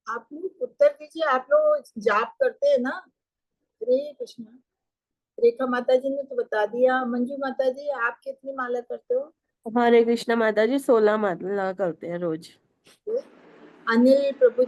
आप लोग उत्तर दीजिए, आप लोग जाप करते हैं ना? हरे कृष्णा। रेखा माता जी ने तो बता दिया। मंजू माता जी आप कितनी माला करते हो? हरे कृष्णा माता जी 16 माला करते हैं रोज। अनिल प्रभु